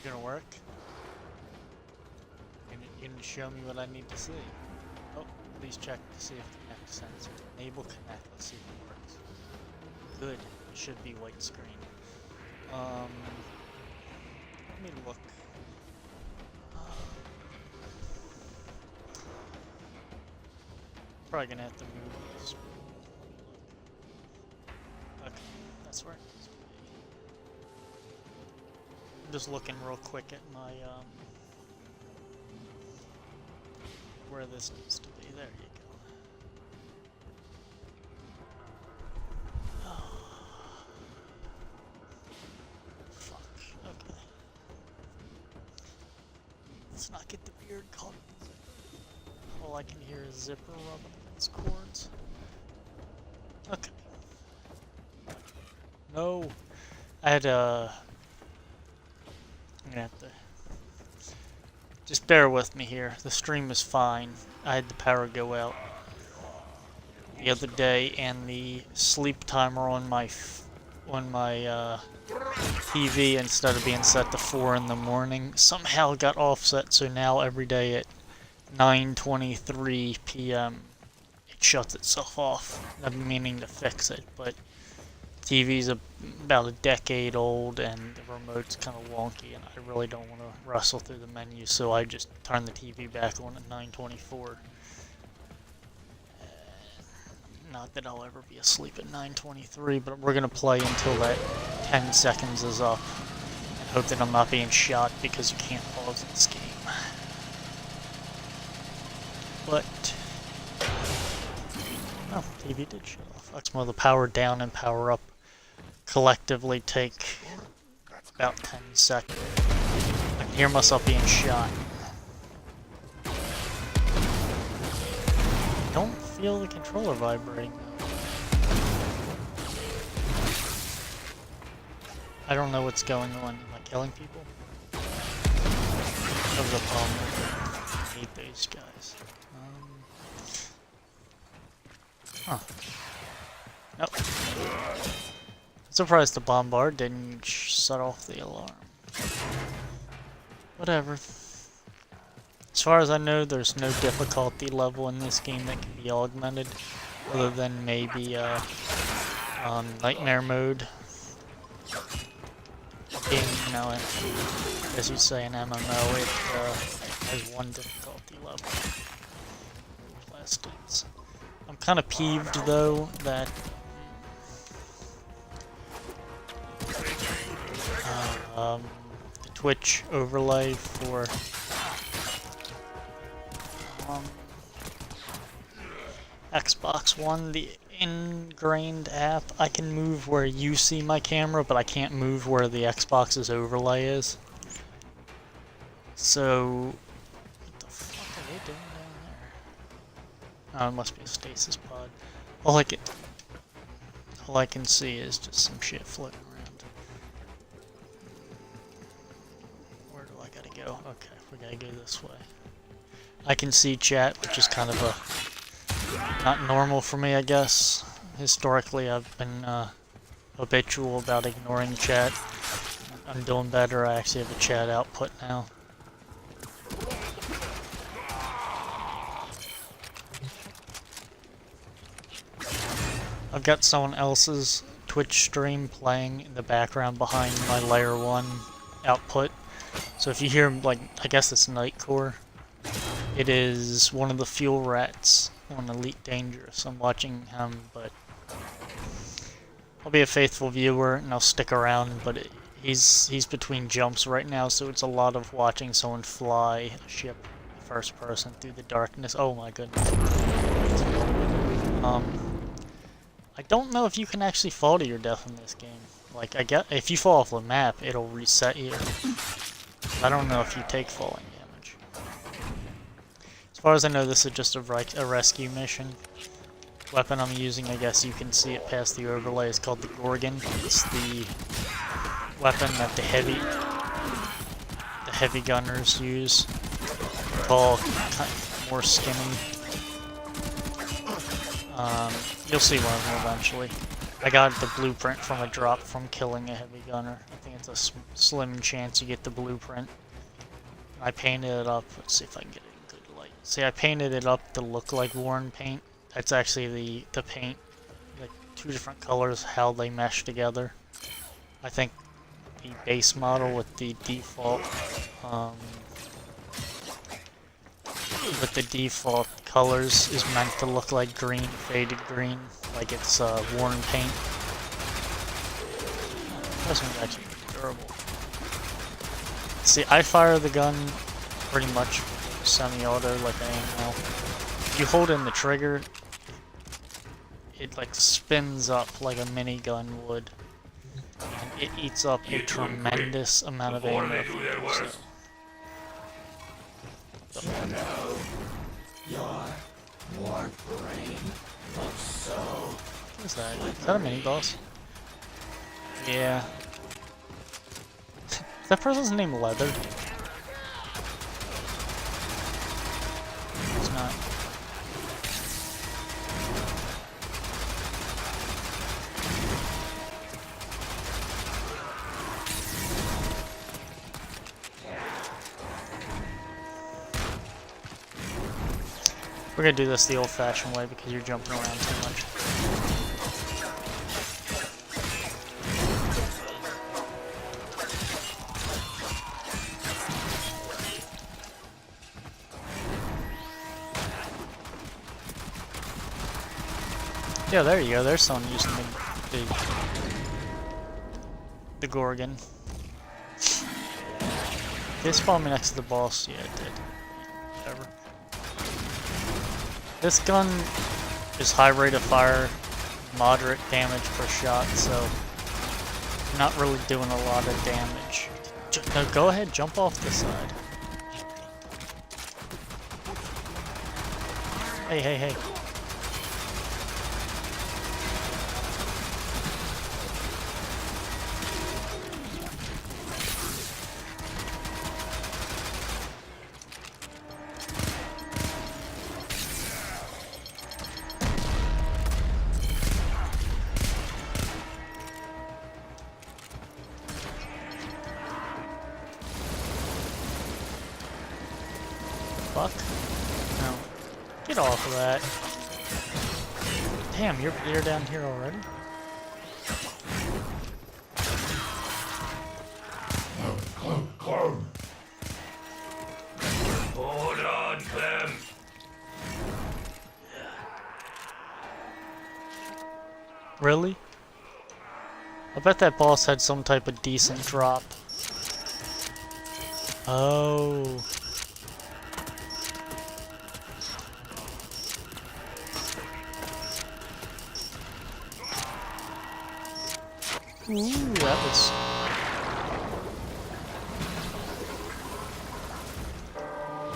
You gonna work? You gonna show me what I need to see? Oh, please check to see if Connect sensor. Enable Connect. Let's see if it works. Good. It should be white screen. Let me look. Probably gonna have to move this. Okay, that's where it needs to be. I'm just looking real quick at my where this needs to be. There you go. Fuck. Okay. Let's not get the beard caught in the zipper. All I can hear is zipper rubbing against cords. Okay. No. I had I'm gonna have to just bear with me here. The stream is fine. I had the power go out the other day, and the sleep timer on my TV, instead of being set to 4 in the morning, somehow got offset. So now every day at 9:23 p.m. it shuts itself off. I've been meaning to fix it, but TV's about a decade old and the remote's kind of wonky, and I really don't want to wrestle through the menu, so I just turn the TV back on at 9:24. Not that I'll ever be asleep at 9:23, but we're going to play until that 10 seconds is up and hope that I'm not being shot, because you can't pause this game. But oh, TV did shut off. That's more the power down and power up collectively take about 10 seconds. I can hear myself being shot. Don't feel the controller vibrating though. I don't know what's going on. Am I killing people? That was a problem. I hate those guys. Huh. Nope. Surprised the bombard didn't set off the alarm. Whatever. As far as I know, there's no difficulty level in this game that can be augmented, other than maybe nightmare mode. Being, you know, as you say, an MMO, it has one difficulty level. Plastics. I'm kind of peeved though that the Twitch overlay for Xbox One, the ingrained app, I can move where you see my camera, but I can't move where the Xbox's overlay is. So, what the fuck are they doing down there? Oh, it must be a stasis pod. All I can see is just some shit floating around. Where do I gotta go? Okay, we gotta go this way. I can see chat, which is kind of not normal for me, I guess. Historically, I've been habitual about ignoring chat. I'm doing better. I actually have a chat output now. I've got someone else's Twitch stream playing in the background behind my layer 1 output. So if you hear, like, I guess it's Nightcore. It is one of the fuel rats on Elite Dangerous. I'm watching him, but I'll be a faithful viewer and I'll stick around, but he's between jumps right now, so it's a lot of watching someone fly a ship first person through the darkness. Oh my goodness. I don't know if you can actually fall to your death in this game. Like, I get if you fall off the map, it'll reset you. I don't know if you take falling damage. As far as I know, this is just a rescue mission. Weapon I'm using, I guess you can see it past the overlay, is called the Gorgon. It's the weapon that the heavy gunners use. Tall, more skinny. You'll see one of them eventually. I got the blueprint from a drop from killing a heavy gunner. I think it's a slim chance you get the blueprint. I painted it up. Let's see if I can get it in good light. See, I painted it up to look like Warren paint. That's actually the paint. Like 2 different colors, how they mesh together. I think the base model with the default colors is meant to look like green, faded green, like it's worn paint. This one's actually pretty durable. See, I fire the gun pretty much semi-auto like I am now. If you hold in the trigger, it like spins up like a minigun would. And it eats up a tremendous amount of ammo. So know your warp brain looks so. What is that? Is that a mini boss? Yeah. Is that person's name Leather? It's not. We're gonna do this the old-fashioned way because you're jumping around too much. Yeah, there you go. There's someone using the Gorgon. Did it spawn me next to the boss? Yeah, it did. Whatever. This gun is high rate of fire, moderate damage per shot, so I'm not really doing a lot of damage. No, go ahead, jump off the side. Hey, hey, hey. Fuck. No. Get off of that. Damn, you're down here already? Hold on, Clem. Really? I bet that boss had some type of decent drop. Oh. Ooh, that was...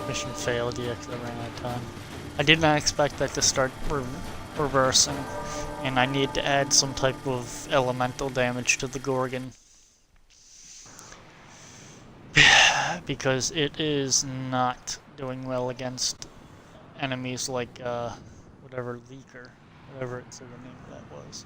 Mission failed, yeah, because I ran out of time. I did not expect that to start reversing, and I need to add some type of elemental damage to the Gorgon. Because it is not doing well against enemies like, whatever, Leaker, whatever it said the name of that was.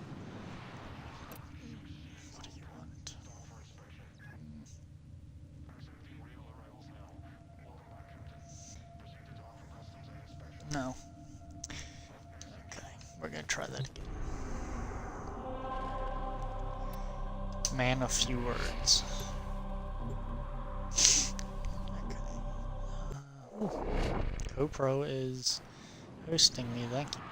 No. Okay, we're gonna try that again. Man of few words. Okay. GoPro is hosting me, thank you.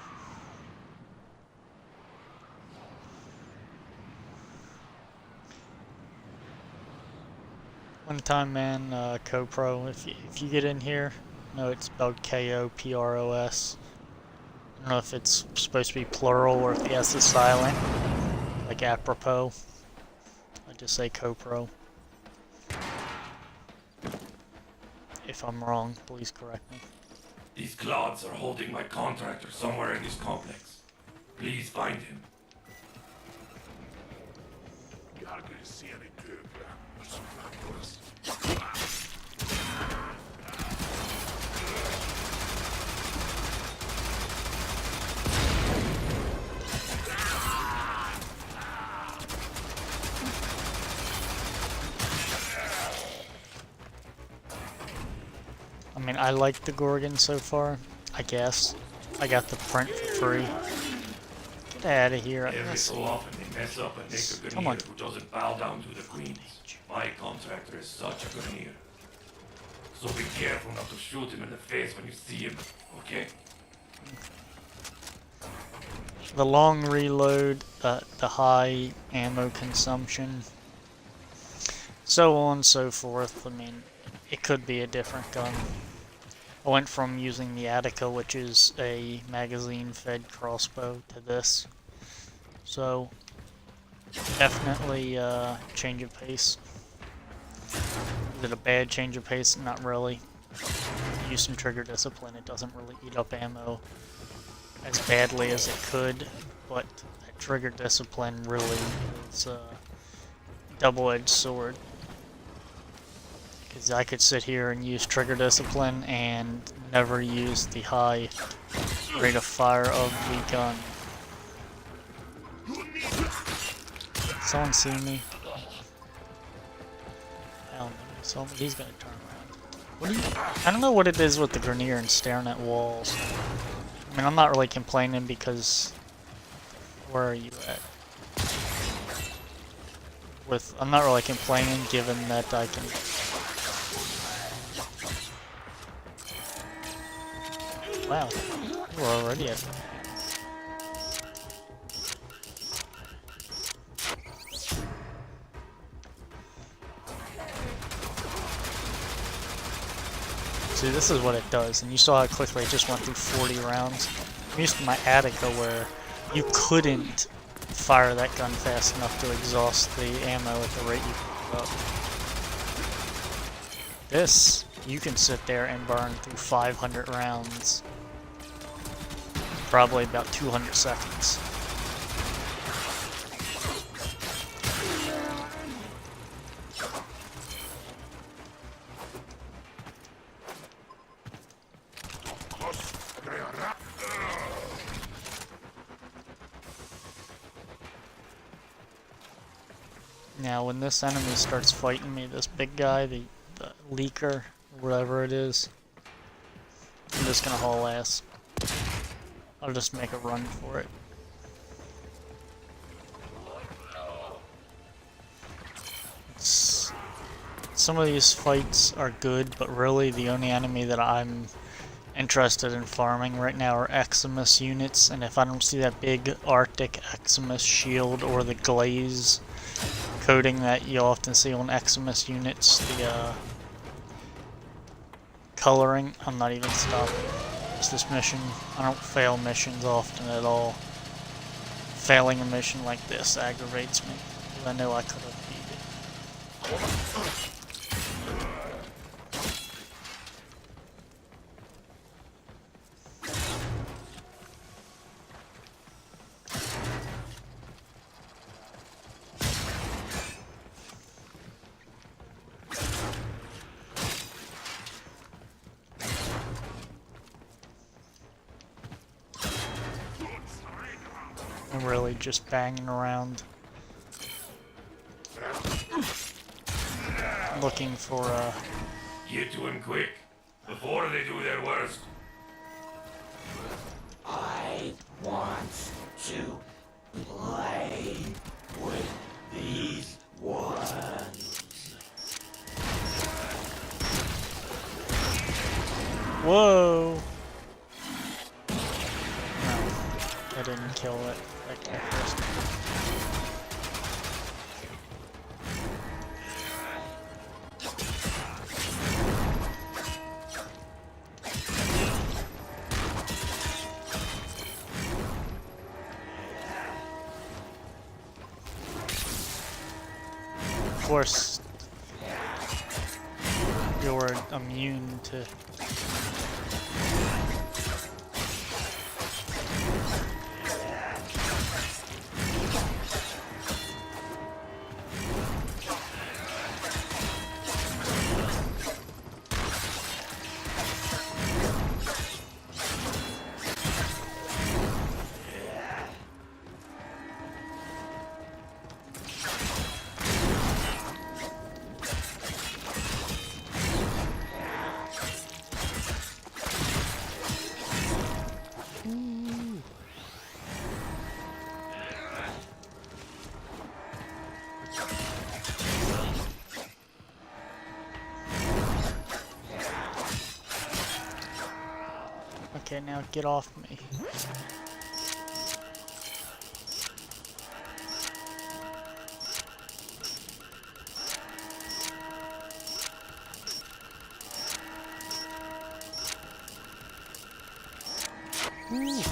One time, man, GoPro, if you get in here, no, it's spelled K-O-P-R-O-S. I don't know if it's supposed to be plural or if the S is silent, like apropos. I just say GoPro. If I'm wrong, please correct me. These clods are holding my contractor somewhere in this complex. Please find him. I mean, I like the Gorgon so far, I guess. I got the print for free. Get out of here. Every so often they mess up and make a Come on. Grineer who doesn't bow down to the queens. My contractor is such a Grineer. So be careful not to shoot him in the face when you see him, okay? The long reload, the high ammo consumption, so on and so forth. I mean, it could be a different gun. I went from using the Attica, which is a magazine-fed crossbow, to this. So, definitely change of pace. Is it a bad change of pace? Not really. Use some trigger discipline. It doesn't really eat up ammo as badly as it could, but that trigger discipline really is a double-edged sword. Because I could sit here and use trigger discipline and never use the high rate of fire of the gun. Someone see me? Hell no. He's gonna turn around. What do you? I don't know what it is with the Grineer and staring at walls. I mean, I'm not really complaining because where are you at? I'm not really complaining given that I can. Wow, we're already at. See, this is what it does, and you saw how quickly it just went through 40 rounds. I'm used to my Attica where you couldn't fire that gun fast enough to exhaust the ammo at the rate you picked up. This, you can sit there and burn through 500 rounds. Probably about 200 seconds. Now, when this enemy starts fighting me, this big guy, the leaker, whatever it is, I'm just gonna haul ass. I'll just make a run for it. Some of these fights are good, but really the only enemy that I'm interested in farming right now are Eximus units, and if I don't see that big Arctic Eximus shield or the glaze coating that you often see on Eximus units, the coloring, I'm not even stopping. It's this mission. I don't fail missions often at all. Failing a mission like this aggravates me, because I know I could have beat it. I'm really just banging around looking for Get to him quick, before they do their worst. I want to play with these ones. Whoa! No, I didn't kill it. That guy first. Of course, you're immune to. Okay, now get off me. Ooh,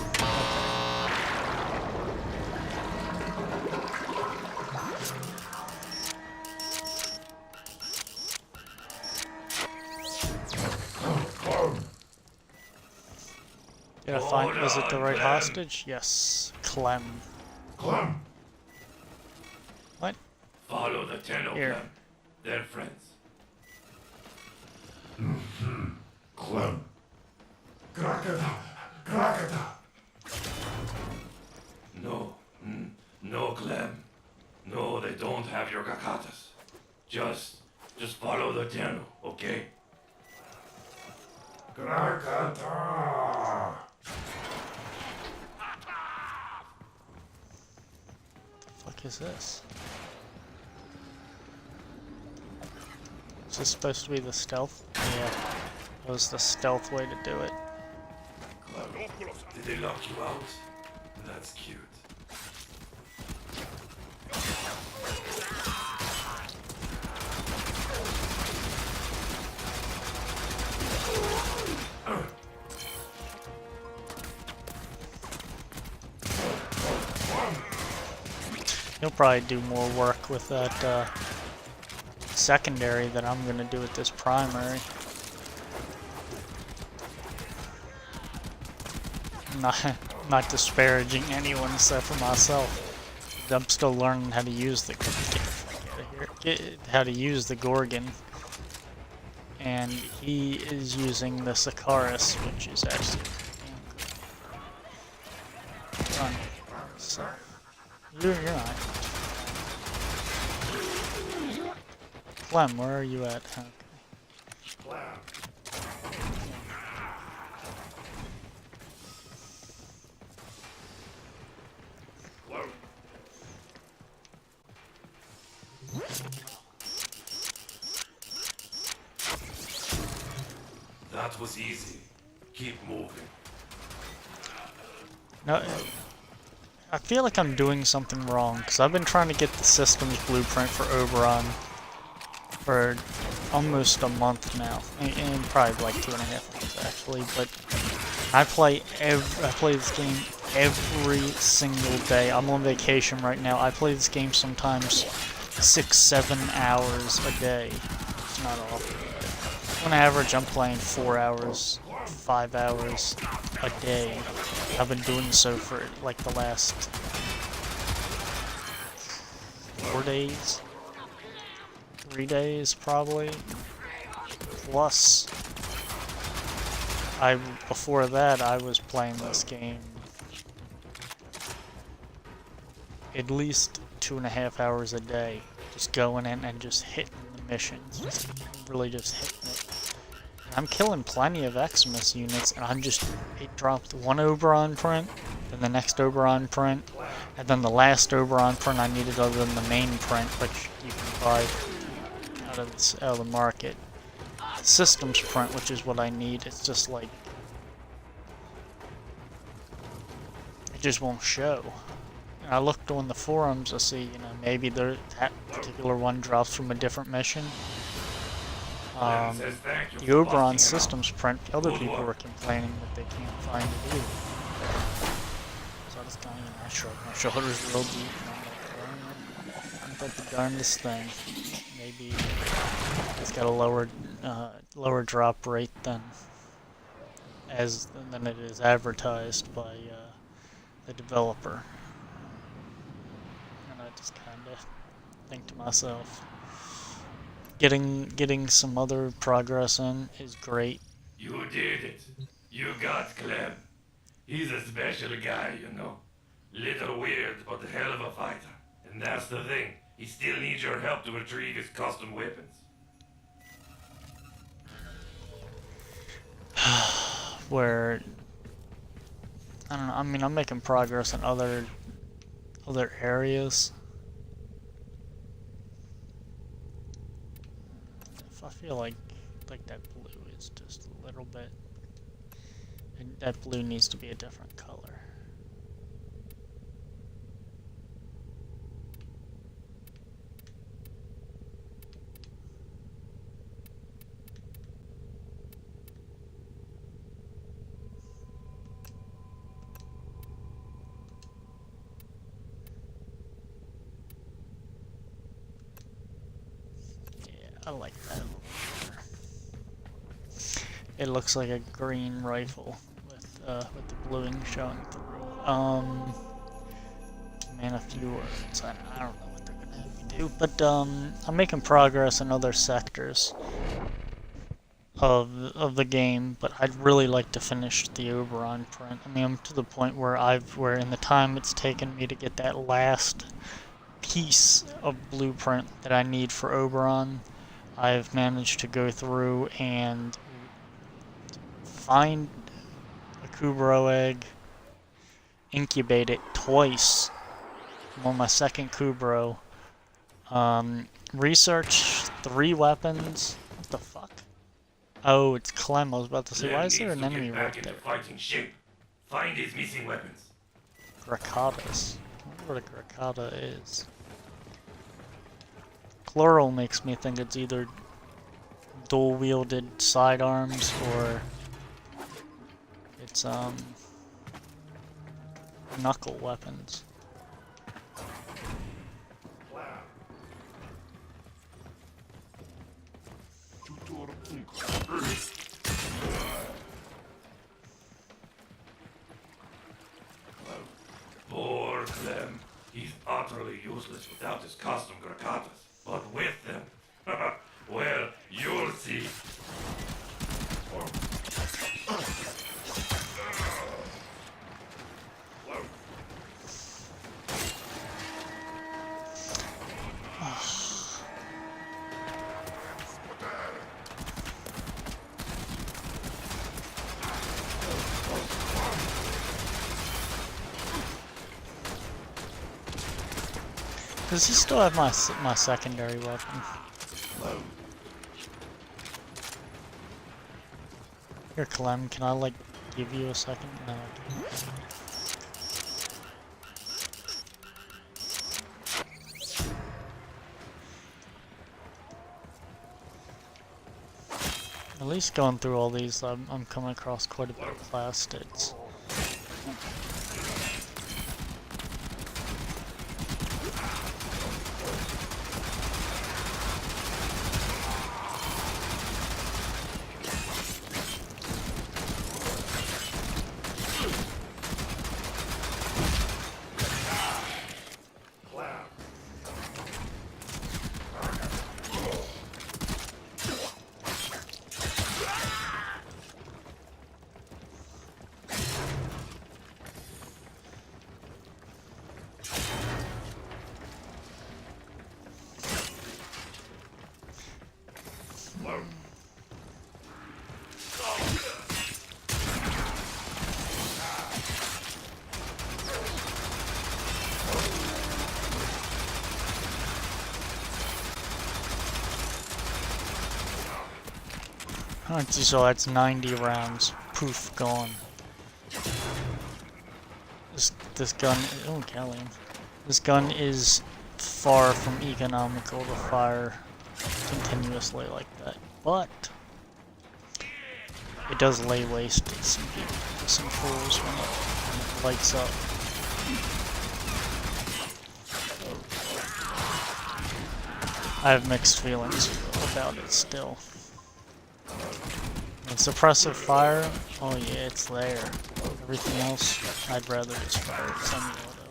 did I find, was it the right hostage? Yes, Clem. Clem! What? Follow the Tenno Here. Clem. They're friends. Clem. Krakata! Krakata! No. No, Clem. No, they don't have your Kakatas. Just follow the Tenno, okay? Krakata! Fuck is this? Is this supposed to be the stealth? Yeah, it was the stealth way to do it. Clem, did they lock you out? That's cute. He'll probably do more work with that secondary than I'm gonna do with this primary. Not disparaging anyone except for myself. I'm still learning how to use the how to use the Gorgon, and he is using the Sakaris, which is actually run. So you're not. Clem, where are you at? Okay. That was easy. Keep moving. No, I feel like I'm doing something wrong, because I've been trying to get the systems blueprint for Oberon for almost a month now, and probably like 2.5 months actually, but I play this game every single day. I'm on vacation right now. I play this game sometimes 6-7 hours a day. It's not often. On average, I'm playing 4 hours, 5 hours a day. I've been doing so for like the last 4 days, 3 days probably. Plus, before that I was playing this game at least 2.5 hours a day, just going in and just hitting the missions, just really just hitting it. I'm killing plenty of Xmas units, and it dropped one Oberon print, then the next Oberon print, and then the last Oberon print I needed other than the main print, which you can buy out of the market. Systems print, which is what I need, it's just like, it just won't show. And I looked on the forums to see, maybe that particular one drops from a different mission. The Oberon systems print, other people were complaining that they can't find it either. So I just kind of, I shrug my shoulders real deep, and I'm like, well, ain't that the darndest thing. Maybe it's got a lower drop rate than it is advertised by the developer. And I just kind of think to myself, getting some other progress in is great. You did it. You got Clem. He's a special guy, you know. Little weird, but a hell of a fighter. And that's the thing. He still needs your help to retrieve his custom weapons. Where, I don't know, I mean, I'm making progress in other areas. I feel like that blue is just a little bit And that blue needs to be a different color. I like that a little better. It looks like a green rifle with the bluing showing through. Man, a few words. I don't know what they're gonna have me do, but I'm making progress in other sectors of the game. But I'd really like to finish the Oberon print. I mean, I'm to the point where where in the time it's taken me to get that last piece of blueprint that I need for Oberon, I've managed to go through and find a Kubrow egg, incubate it twice. I'm on my second Kubrow. Research 3 weapons. What the fuck? Oh, it's Clem. I was about to say, why is there an enemy right there? Fighting shape. Find his missing weapons. Grakatas. I wonder what a Grakata is. Chloral makes me think it's either dual-wielded sidearms or it's knuckle weapons. Poor Clem. He's utterly useless without his custom Grakatas. But with them, well, you'll see. Does he still have my secondary weapon? Here, Clem, can I, like, give you a second? No, I can't. At least going through all these, I'm coming across quite a bit of plastids. Alright, so that's 90 rounds. Poof, gone. This gun, oh Gallium. This gun is far from economical to fire continuously like that, but it does lay waste to some people, to some fools when it lights up. I have mixed feelings about it still. And suppressive fire, oh yeah, it's there. Everything else, I'd rather just fire it semi-auto.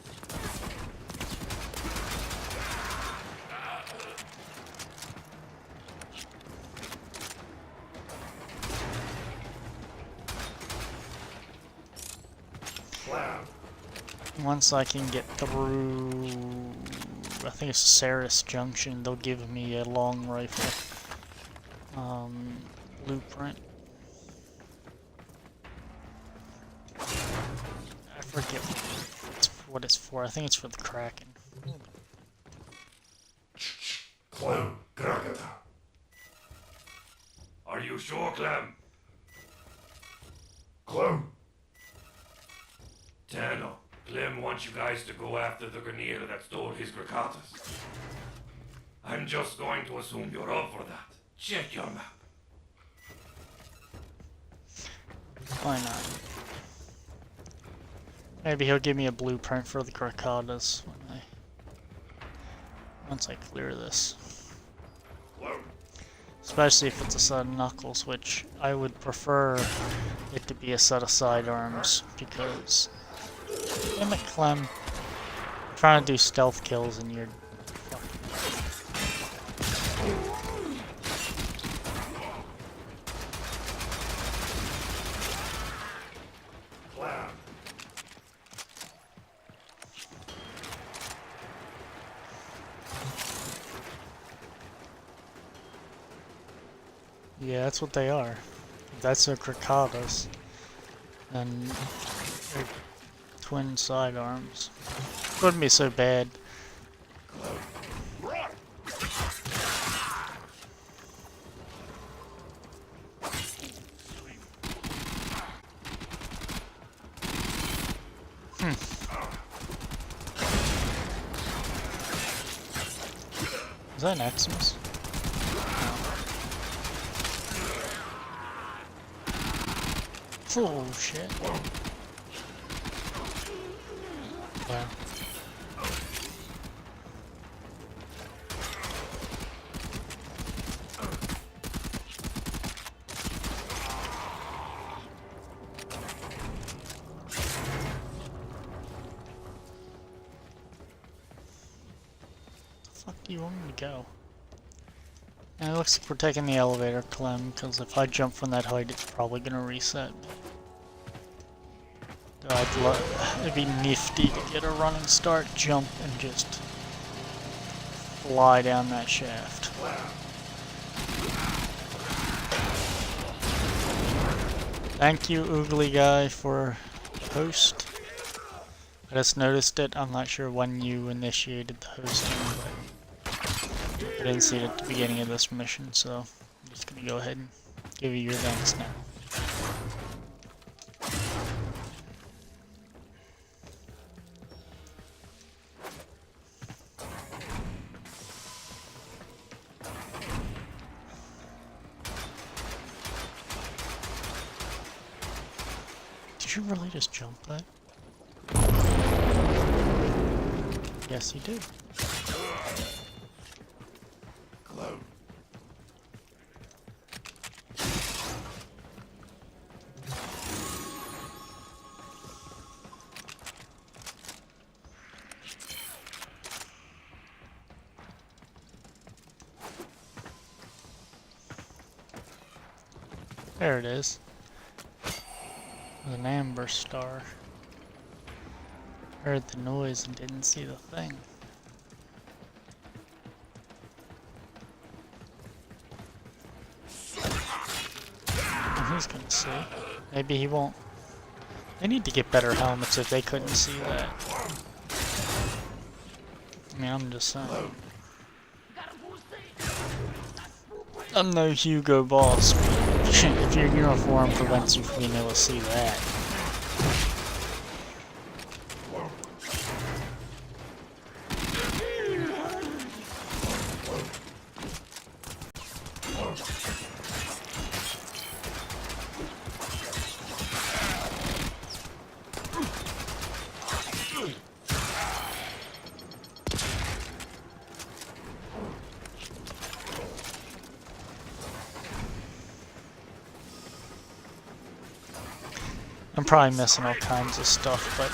Once I can get through, I think it's Ceres Junction, they'll give me a long rifle blueprint. I forget what it's for. I think it's for the Kraken. Clem, Krakata. Are you sure, Clem? Clem! Tano, Clem wants you guys to go after the Grineer that stole his Grakatas. I'm just going to assume you're up for that. Check your map. Why not? Maybe he'll give me a blueprint for the Grakatas once I clear this. Especially if it's a set of Knuckles, which I would prefer it to be a set of sidearms, because damn it, Clem. I'm trying to do stealth kills and you're yeah, that's what they are. That's their Grakatas. And their twin sidearms. Wouldn't be so bad. Is that an Maximus? Oh shit. Yeah. The fuck do you want me to go? And it looks like we're taking the elevator, Clem, because if I jump from that height, it's probably gonna reset me. It'd be nifty to get a running start, jump, and just fly down that shaft. Thank you, Oogly Guy, for host. I just noticed it. I'm not sure when you initiated the hosting, but I didn't see it at the beginning of this mission, so I'm just gonna go ahead and give you your thanks now. Did you really just jump that? Yes, you did. There it is. An amber star. Heard the noise and didn't see the thing. And he's gonna see. Maybe he won't. They need to get better helmets if they couldn't see that. I mean, I'm just saying. I'm no Hugo Boss. If your uniform prevents you from being able to see that. I'm probably missing all kinds of stuff, but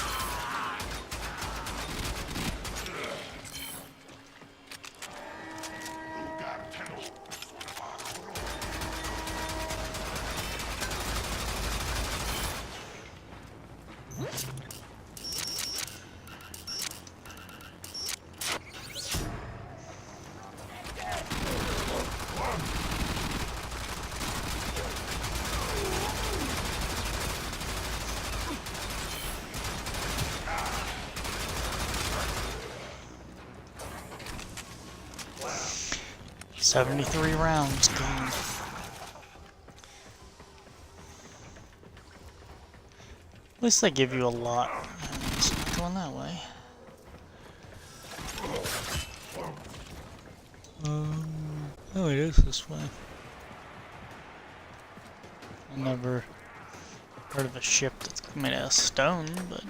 $73 rounds gone. At least they give you a lot. It's not going that way. Oh, it is this way. I never heard of a ship that's made out of stone, but...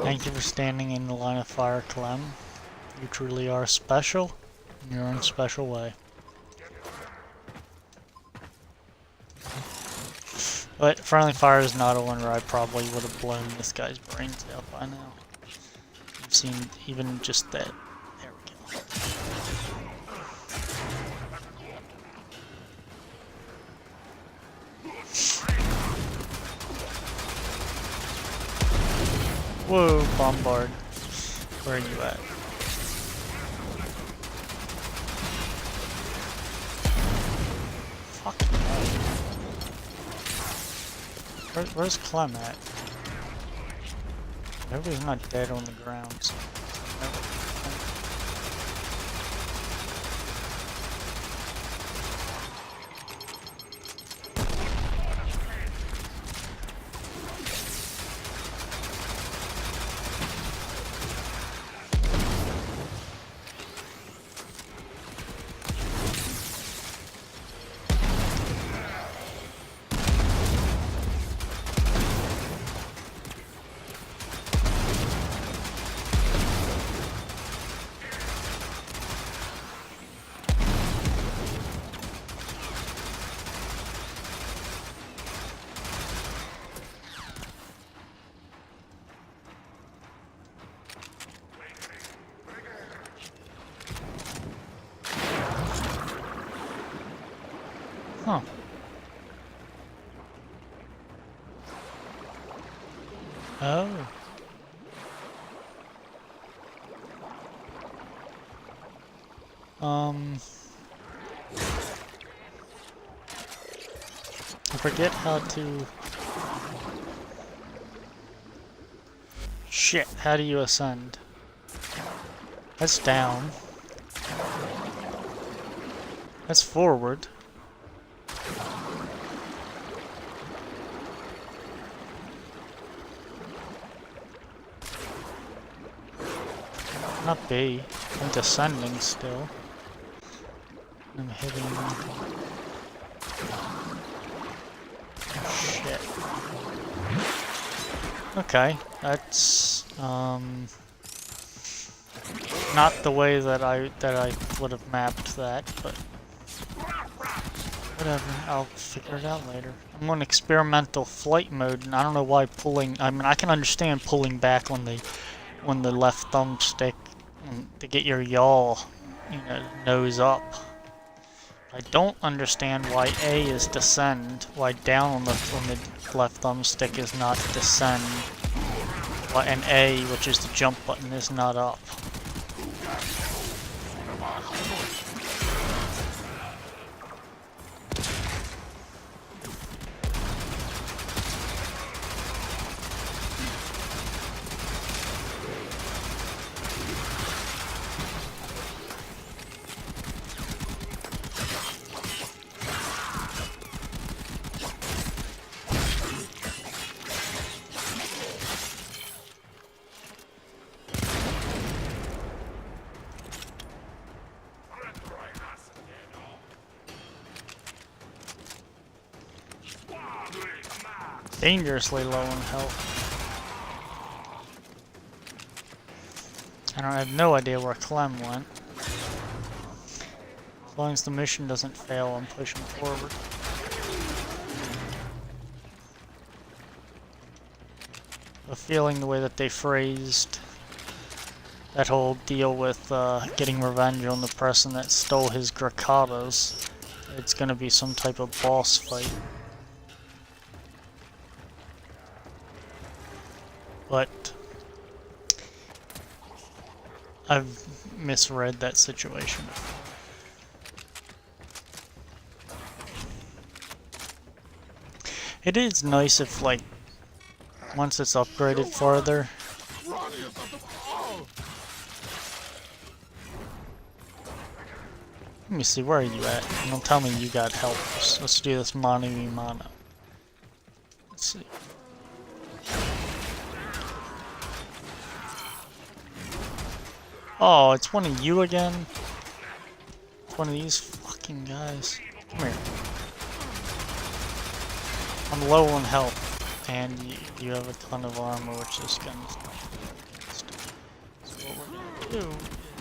Thank you for standing in the line of fire, Clem. You truly are special in your own special way. But friendly fire is not a one where I probably would have blown this guy's brains out by now. I've seen even just that. There we go. Whoa, bombard. Where are you at? Fucking hell. Where's Clem at? Everybody's not dead on the ground, so... Huh. Oh. I forget how to... Shit, how do you ascend? That's down. That's forward. Not B. I'm descending still. I'm hitting... Shit. Okay, that's not the way that I would have mapped that, but whatever. I'll figure it out later. I'm on experimental flight mode, and I don't know why pulling. I mean, I can understand pulling back on the left thumbstick to get your yaw, nose up. I don't understand why A is descend, why down on the left thumbstick is not descend, and A, which is the jump button, is not up. Dangerously low on health. I have no idea where Clem went. As long as the mission doesn't fail, I'm pushing forward. A feeling the way that they phrased that whole deal with getting revenge on the person that stole his Grakatas, it's gonna be some type of boss fight. But I've misread that situation. It is nice if, like, once it's upgraded farther. Let me see, where are you at? Don't tell me you got help. Let's do this mano a mano. Let's see. Oh, it's one of you again? It's one of these fucking guys. Come here. I'm low on health, and you have a ton of armor, which this gun's not good against. So what we're gonna do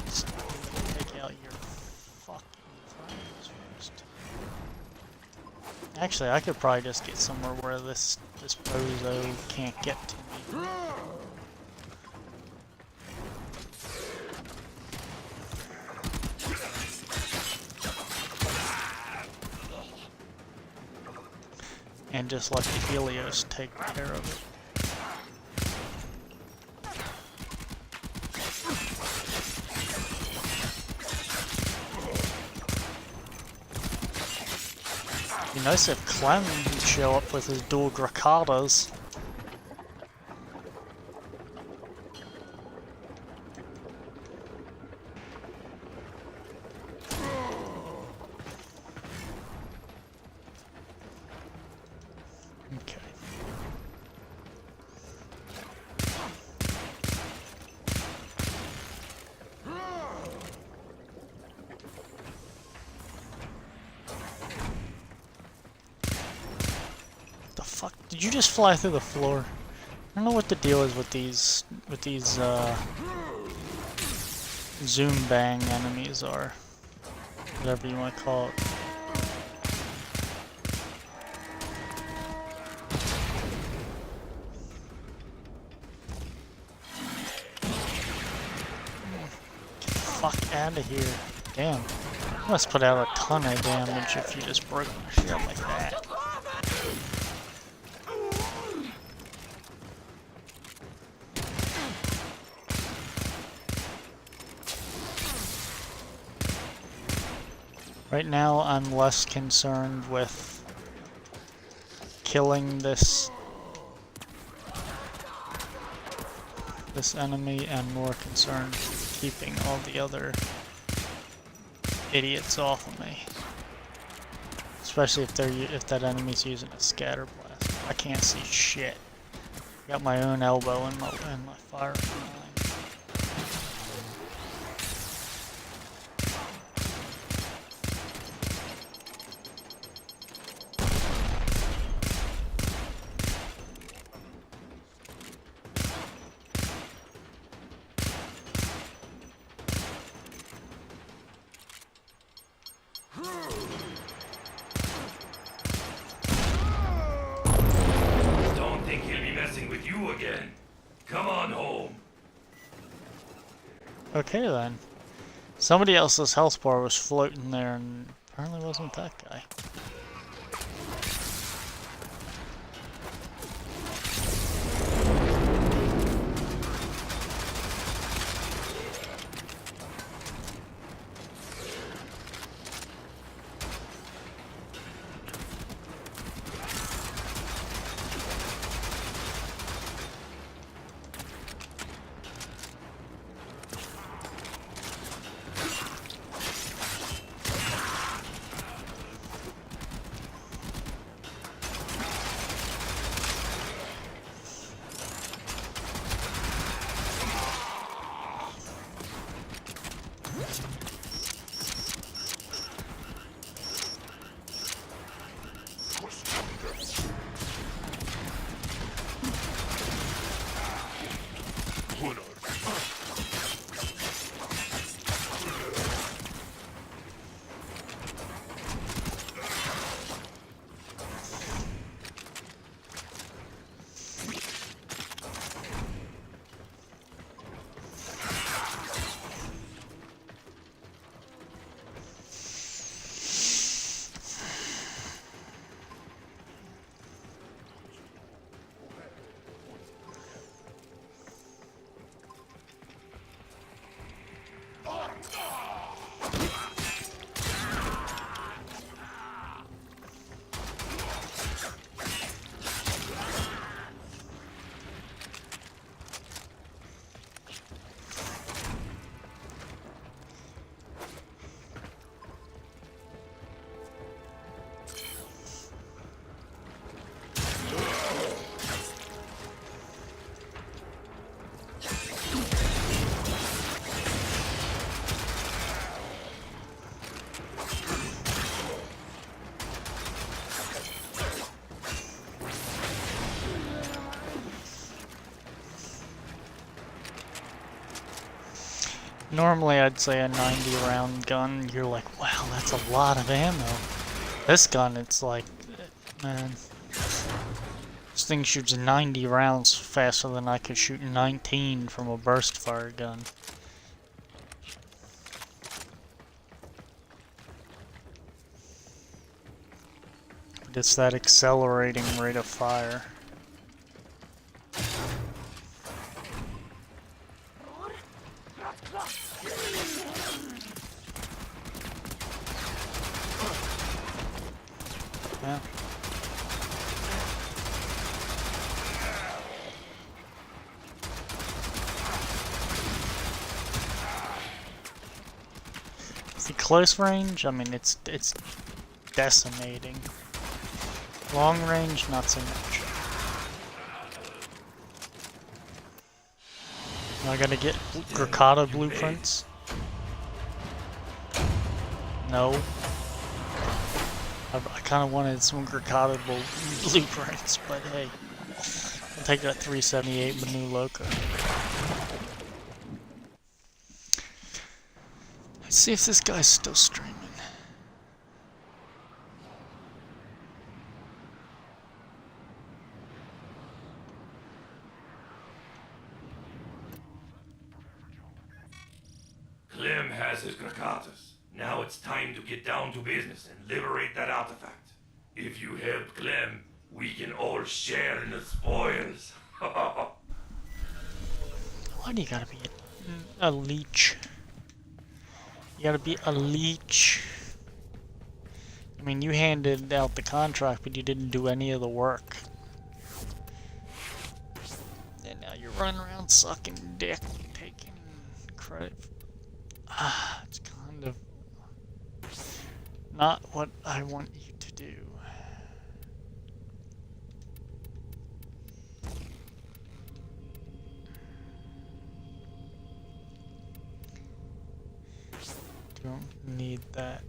is take out your fucking friends first. Actually, I could probably just get somewhere where this bozo can't get to me. And just let the Helios take care of it. Be nice if Clem would show up with his dual Dracadas. Okay. The fuck? Did you just fly through the floor? I don't know what the deal is with these zoom bang enemies are. Whatever you want to call it. Fuck out of here. Damn. You must put out a ton of damage if you just broke my shit like that. Right now I'm less concerned with killing this enemy and more concerned with keeping all the other idiots off of me. Especially if that enemy's using a scatter blast. I can't see shit. Got my own elbow in my fire line. Don't think he'll be messing with you again. Come on home. Okay then. Somebody else's health bar was floating there and apparently wasn't that guy. Normally I'd say a 90 round gun, you're like, wow, that's a lot of ammo. This gun, it's like, man, this thing shoots 90 rounds faster than I could shoot 19 from a burst fire gun. But it's that accelerating rate of fire. Yeah. The close range, I mean, it's decimating. Long range, not so much. Now I gotta get Grikata blueprints. No. I kind of wanted some Grikata blueprints, but hey, I'll take that 378 Manu Loco. Let's see if this guy's still streaming. Clem has his Grakatas. Now it's time to get down to business and liberate that artifact. If you help Clem, we can all share in the spoils. Why do you gotta be a leech? You gotta be a leech. I mean, you handed out the contract, but you didn't do any of the work. And now you're running around sucking dick, taking credit. It's kind of not what I want you to do. Don't need that.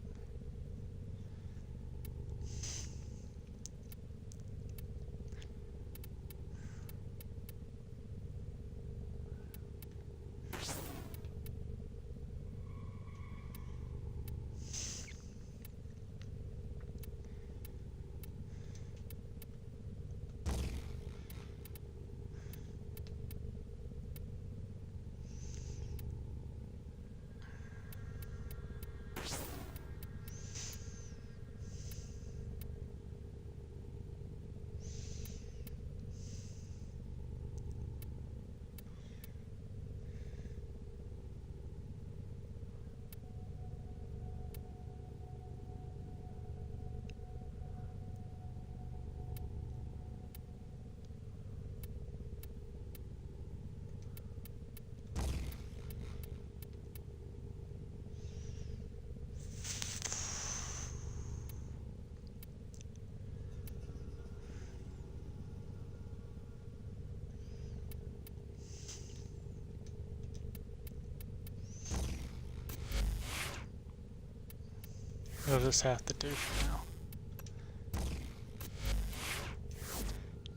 You'll just have to do for now.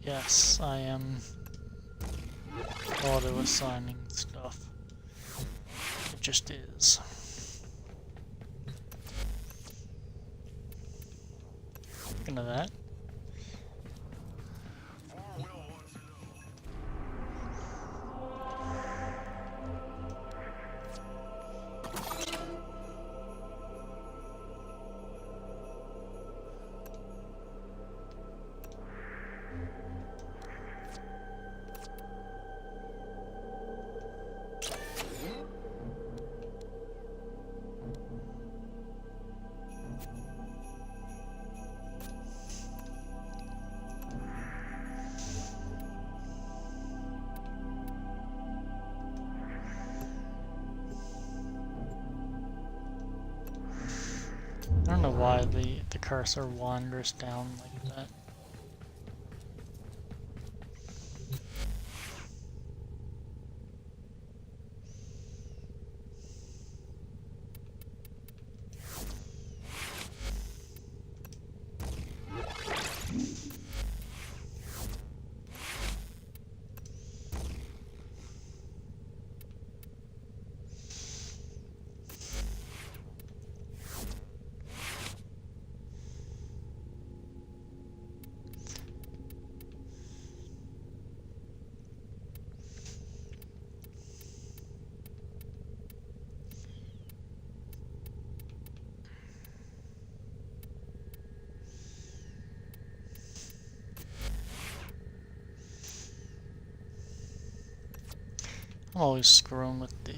Yes, I am auto-assigning stuff. It just is. Speaking of that. I don't know why the cursor wanders down like that. I'm always screwing with the...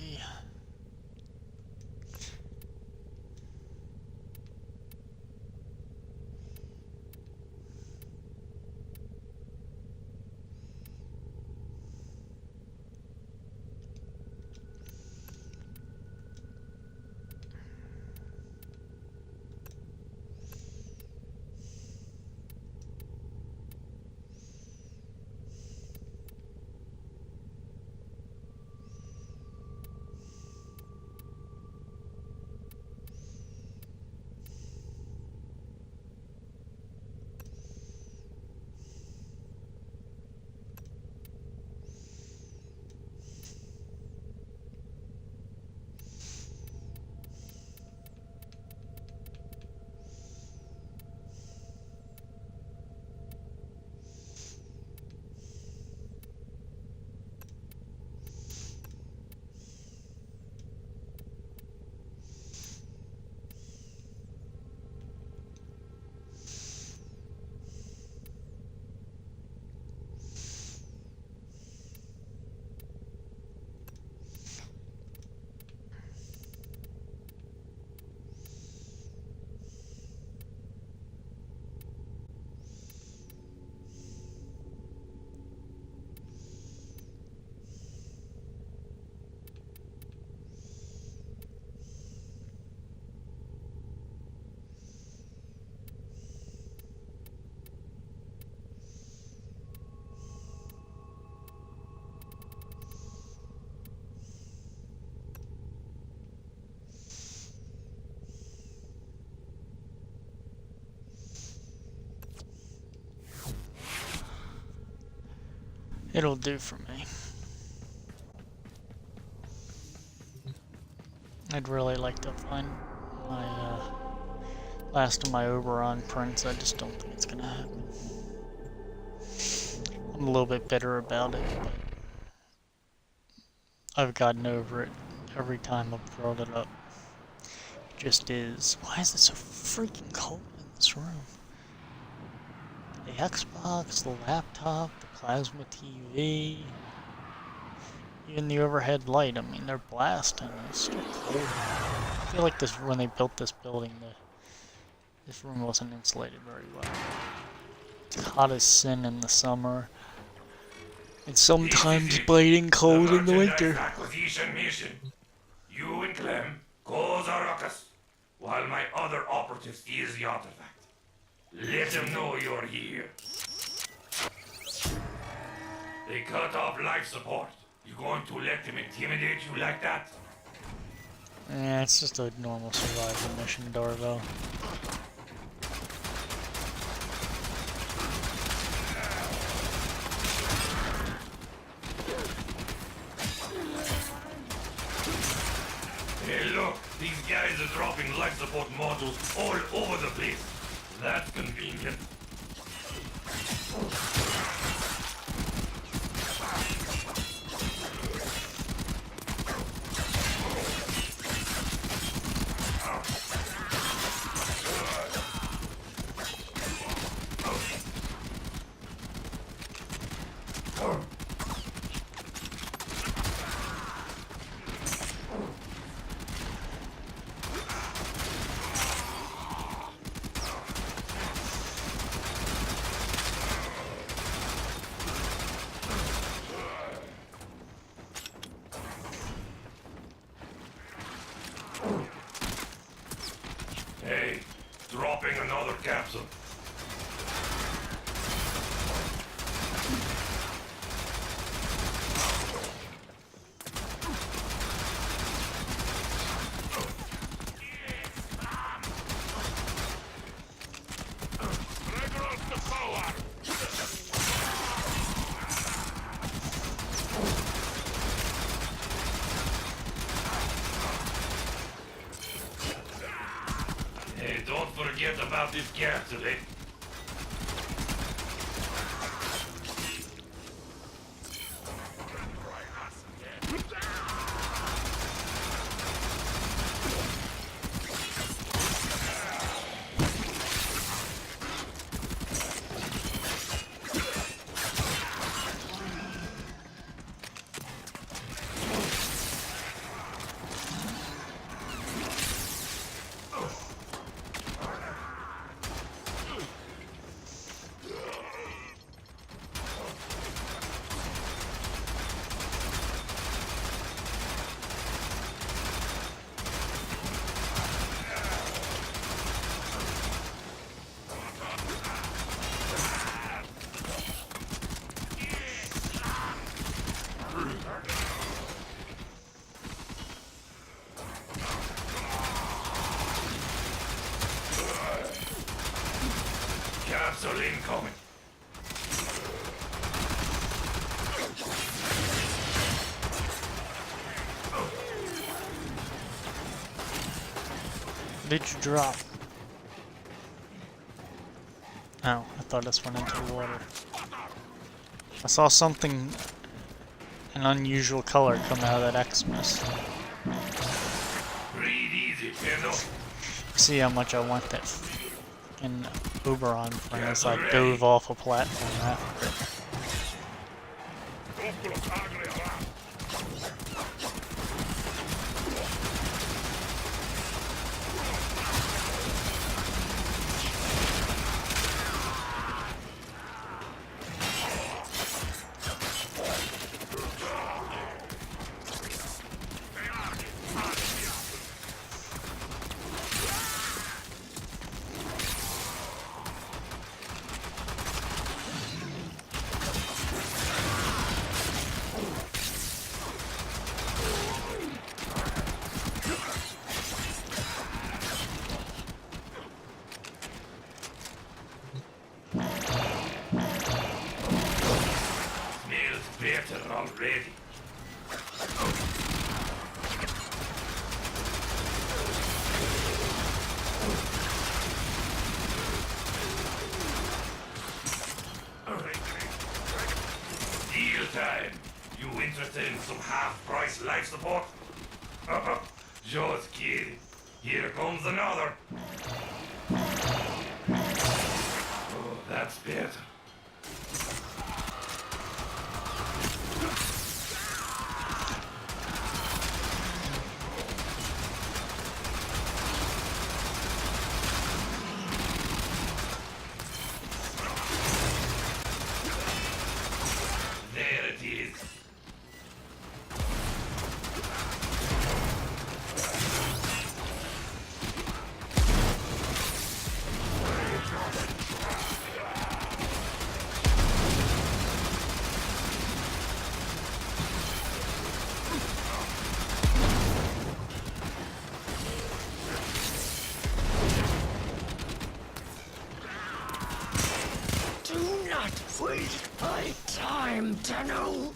It'll do for me. I'd really like to find my last of my Oberon prints. I just don't think it's gonna happen. I'm a little bit bitter about it, but I've gotten over it every time I've brought it up. It just is. Why is it so freaking cold in this room? The Xbox, the laptop, the plasma TV, even the overhead light. I mean, they're blasting. It's still cold. I feel like this when they built this building, this room wasn't insulated very well. It's hot as sin in the summer. It's sometimes biting cold in the winter. Acquisition mission. You and Clem cause a ruckus, while my other operative steals the artifact. Let him know you're here. They cut off life support. You going to let them intimidate you like that? Yeah, it's just a normal survival mission, Darvo. Hey look, these guys are dropping life support modules all over the place. That's convenient. Hey, dropping another capsule. Hey, don't forget about this capsule, eh? Capsule incoming. Did you drop? Oh, I thought this went into the water. I saw something, an unusual color come out of that Xmas. Breathe easy, Pedro. See how much I want that fucking Oberon thing as I dove off a platform after it. Smells better already. Deal time. You interested in some half-price life support? Just kidding. Here comes another. Oh, that's better. There it is. Do not waste my time, Tenno.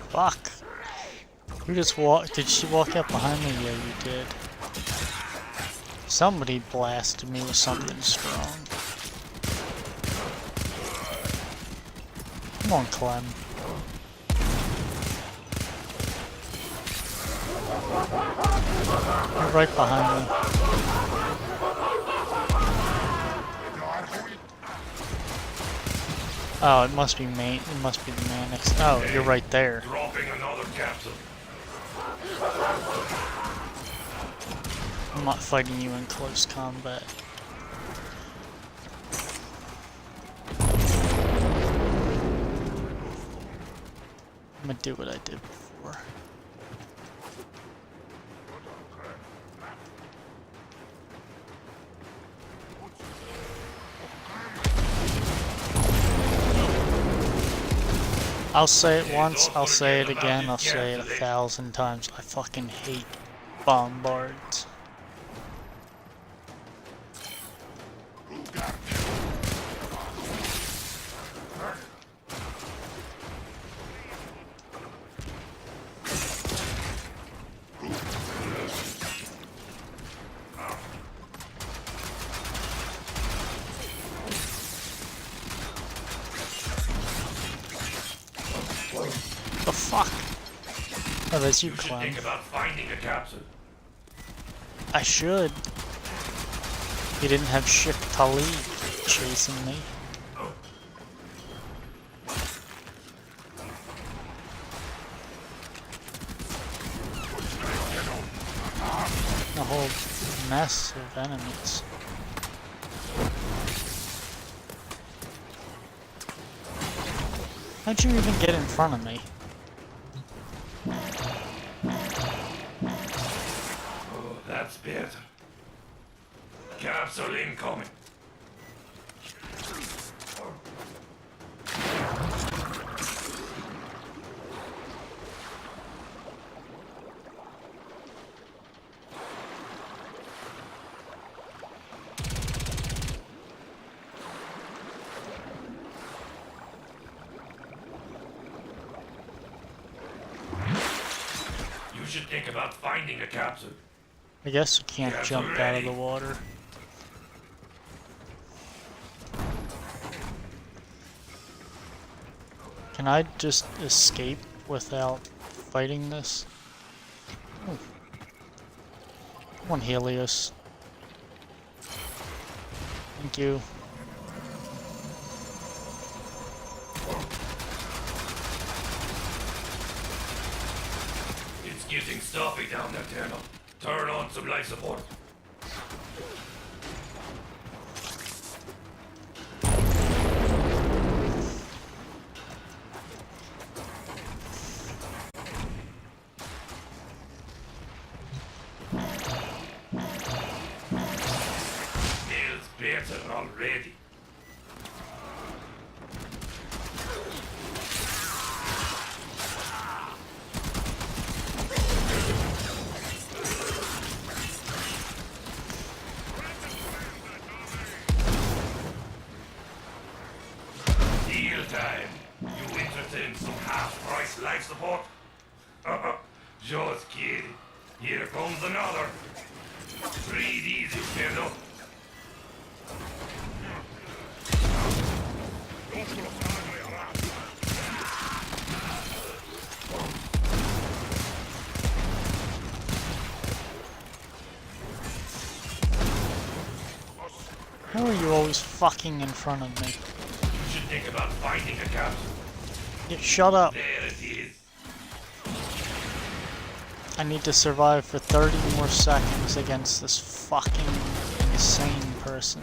Fuck. Who just walked? Did she walk up behind me? Yeah, you did. Somebody blasted me with something strong. Come on, Clem. You're right behind me. Oh, it must be main. It must be the man next. Oh, you're right there. Dropping another capsule. I'm not fighting you in close combat. I'm gonna do what I did before. I'll say it once, I'll say it again, I'll say it 1,000 times. I fucking hate bombards. The fuck? Oh, that's you, You should Clem. think about finding a capsule. I should. He didn't have Ship Talib chasing me. A whole mess of enemies. How'd you even get in front of me? Oh, that's better. Capsule incoming. should think about finding a capsule. I guess you can't Yes, jump out of ready. the water. Can I just escape without fighting this? Oh. Come on, Helios. Thank you. It's getting stuffy down there, Colonel. Turn on some life support. Smells better already. Deal time. You interested in some half-price life support? Just kidding. Here comes another. Breathe easy, kiddo. How are you always fucking in front of me? You should think about finding a capsule. Yeah, shut up. There it is. I need to survive for 30 more seconds against this fucking insane person.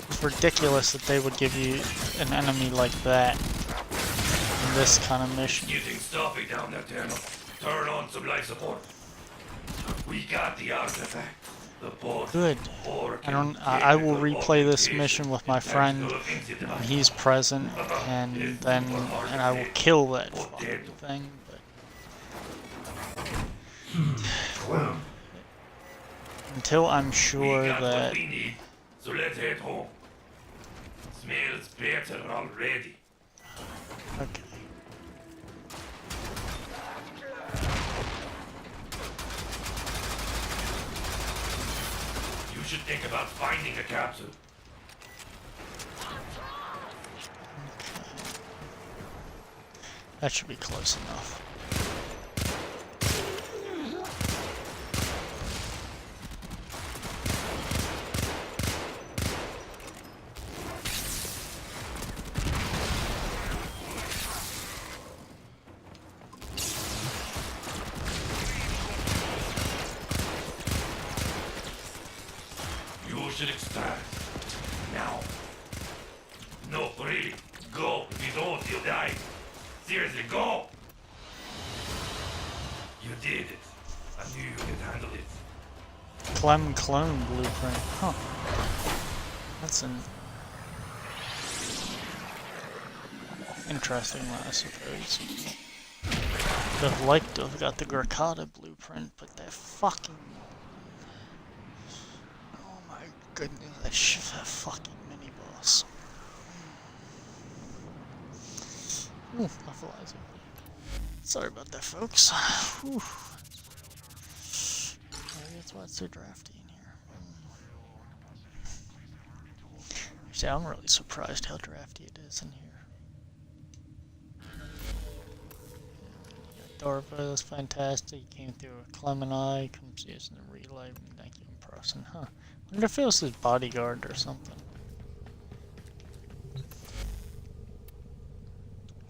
It's ridiculous that they would give you an enemy like that in this kind of mission. Getting stuffy down there, Colonel. Turn on some life support. We got the artifact. The boat. Good. I will replay this mission with my friend when he's present, and I will kill that fucking thing. But until I'm sure We got what that we need, so let's head home. Smells better already. okay. You should think about finding a capsule. That should be close enough. You should extract. Now. No, really. Go. If you don't, you'll die. Seriously, go! You did it. I knew you could handle it. Clem clone blueprint. Huh. That's an interesting one, I suppose. Would have liked to have got the Grakata blueprint, but that fucking... Oh my goodness, that fucking mini-boss. Ooh, fertilizer. Sorry about that, folks. Whew. That's why it's so drafty in here. Actually, I'm really surprised how drafty it is in here. Darva, that's fantastic. You came through with Clem and I. Comes using the relay. Thank you in person. Huh. I wonder if it was his bodyguard or something.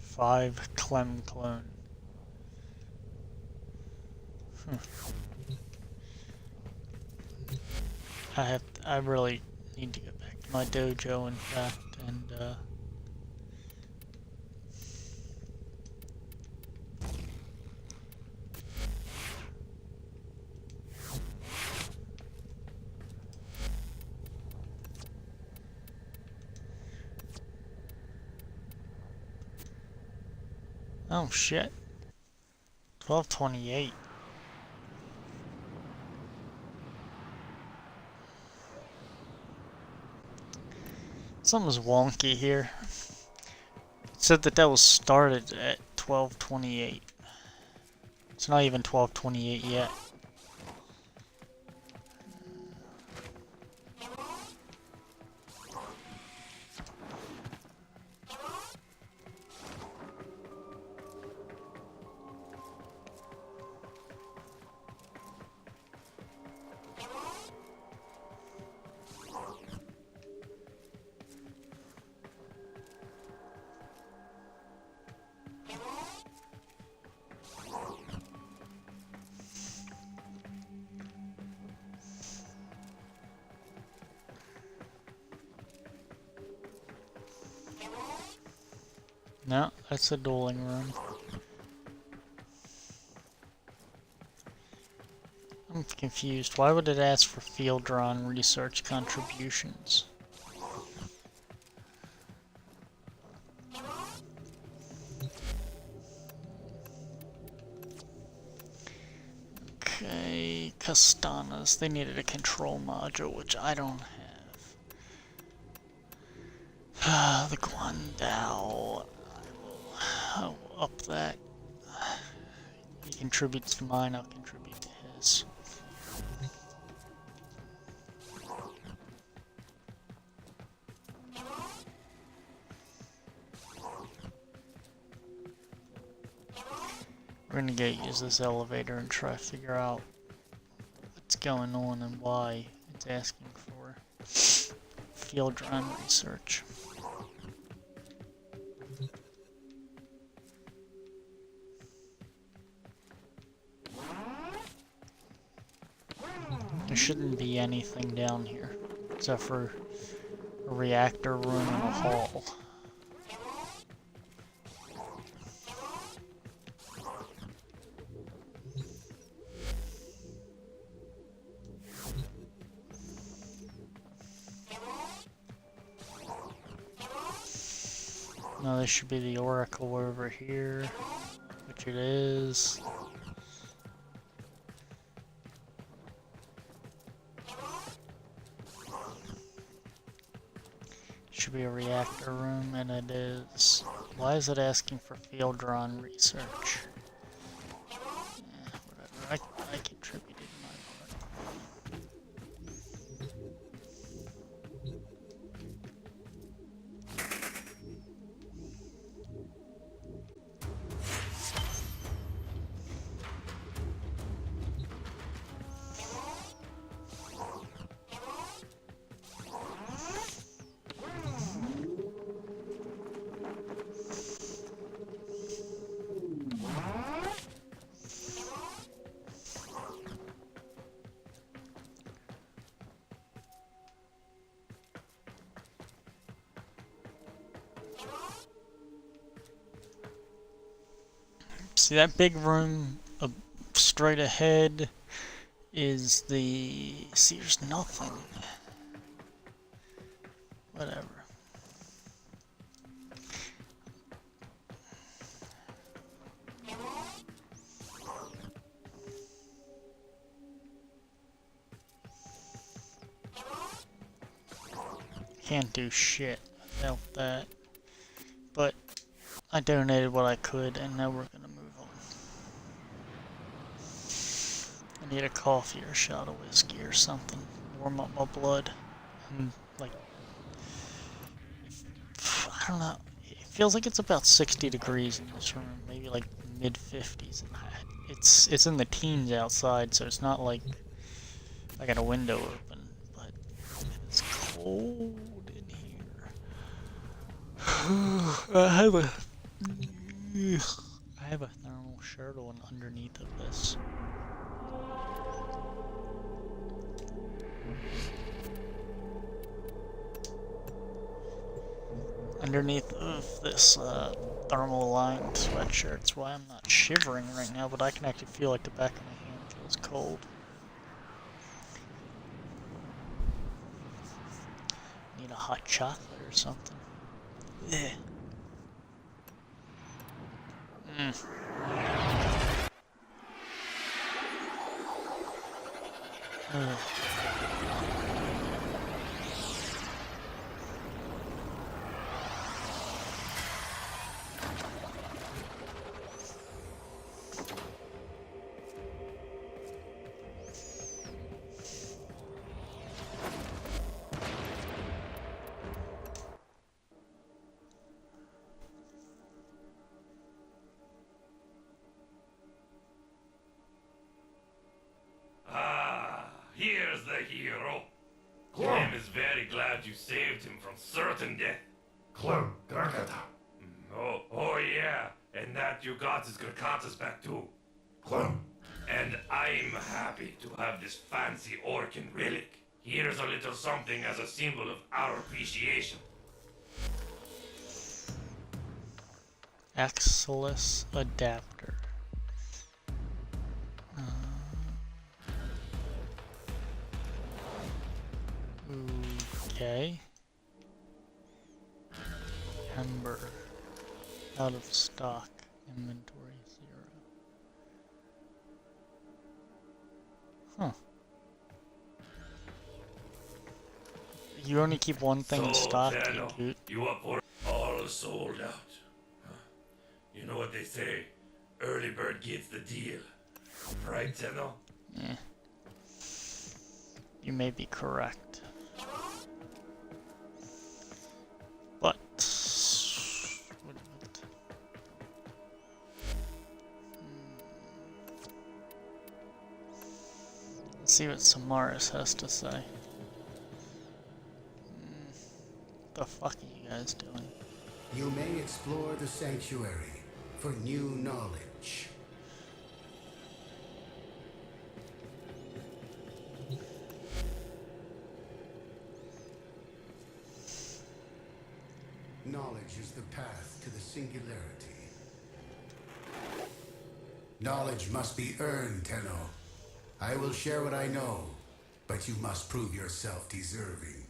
5 Clem clone. I really need to get back to my dojo, in fact, and oh shit. 12:28. Something's wonky here. It said that was started at 12:28. It's not even 12:28 yet. No, that's a dueling room. I'm confused. Why would it ask for field drawn research contributions? Okay, Castanas. They needed a control module, which I don't have. The Guandao. I will up that. He contributes to mine, I'll contribute to his. We're gonna use this elevator and try to figure out what's going on and why it's asking for field drawn research. There shouldn't be anything down here except for a reactor room and a hall. No, this should be the oracle over here, which it is. Should be a reactor room, and it is. Why is it asking for field drawn research? Whatever, I contributed my part. See that big room straight ahead is the... See, there's nothing. Whatever. Can't do shit without that. But I donated what I could, and now we're gonna move on. I need a coffee or a shot of whiskey or something. Warm up my blood. And, like, I don't know. It feels like it's about 60 degrees in this room. Maybe like mid-50s. It's in the teens outside, so it's not like I got a window open. But it's cold in here. I have a thermal shirt on underneath of this. Underneath of this thermal lined sweatshirt. That's why I'm not shivering right now, but I can actually feel like the back of my hand feels cold. Need a hot chocolate or something. Yeah. Here's the hero. Clem is very glad you saved him from certain death. Clem Grakata. Oh yeah, and that you got his Gurkhatas back too. Clem. And I'm happy to have this fancy Orkin relic. Here's a little something as a symbol of our appreciation. Axelis adapter. Okay. Ember. Out of stock. Inventory 0. Huh. You only keep one thing in stock, Tenno, you you up for all sold out? Huh? You know what they say, early bird gets the deal. Right, Tenno? Eh. You may be correct. But wait a minute. Let's see what Samaris has to say. What the fuck are you guys doing? You may explore the sanctuary for new knowledge. Knowledge is the path to the singularity. Knowledge must be earned, Tenno. I will share what I know, but you must prove yourself deserving.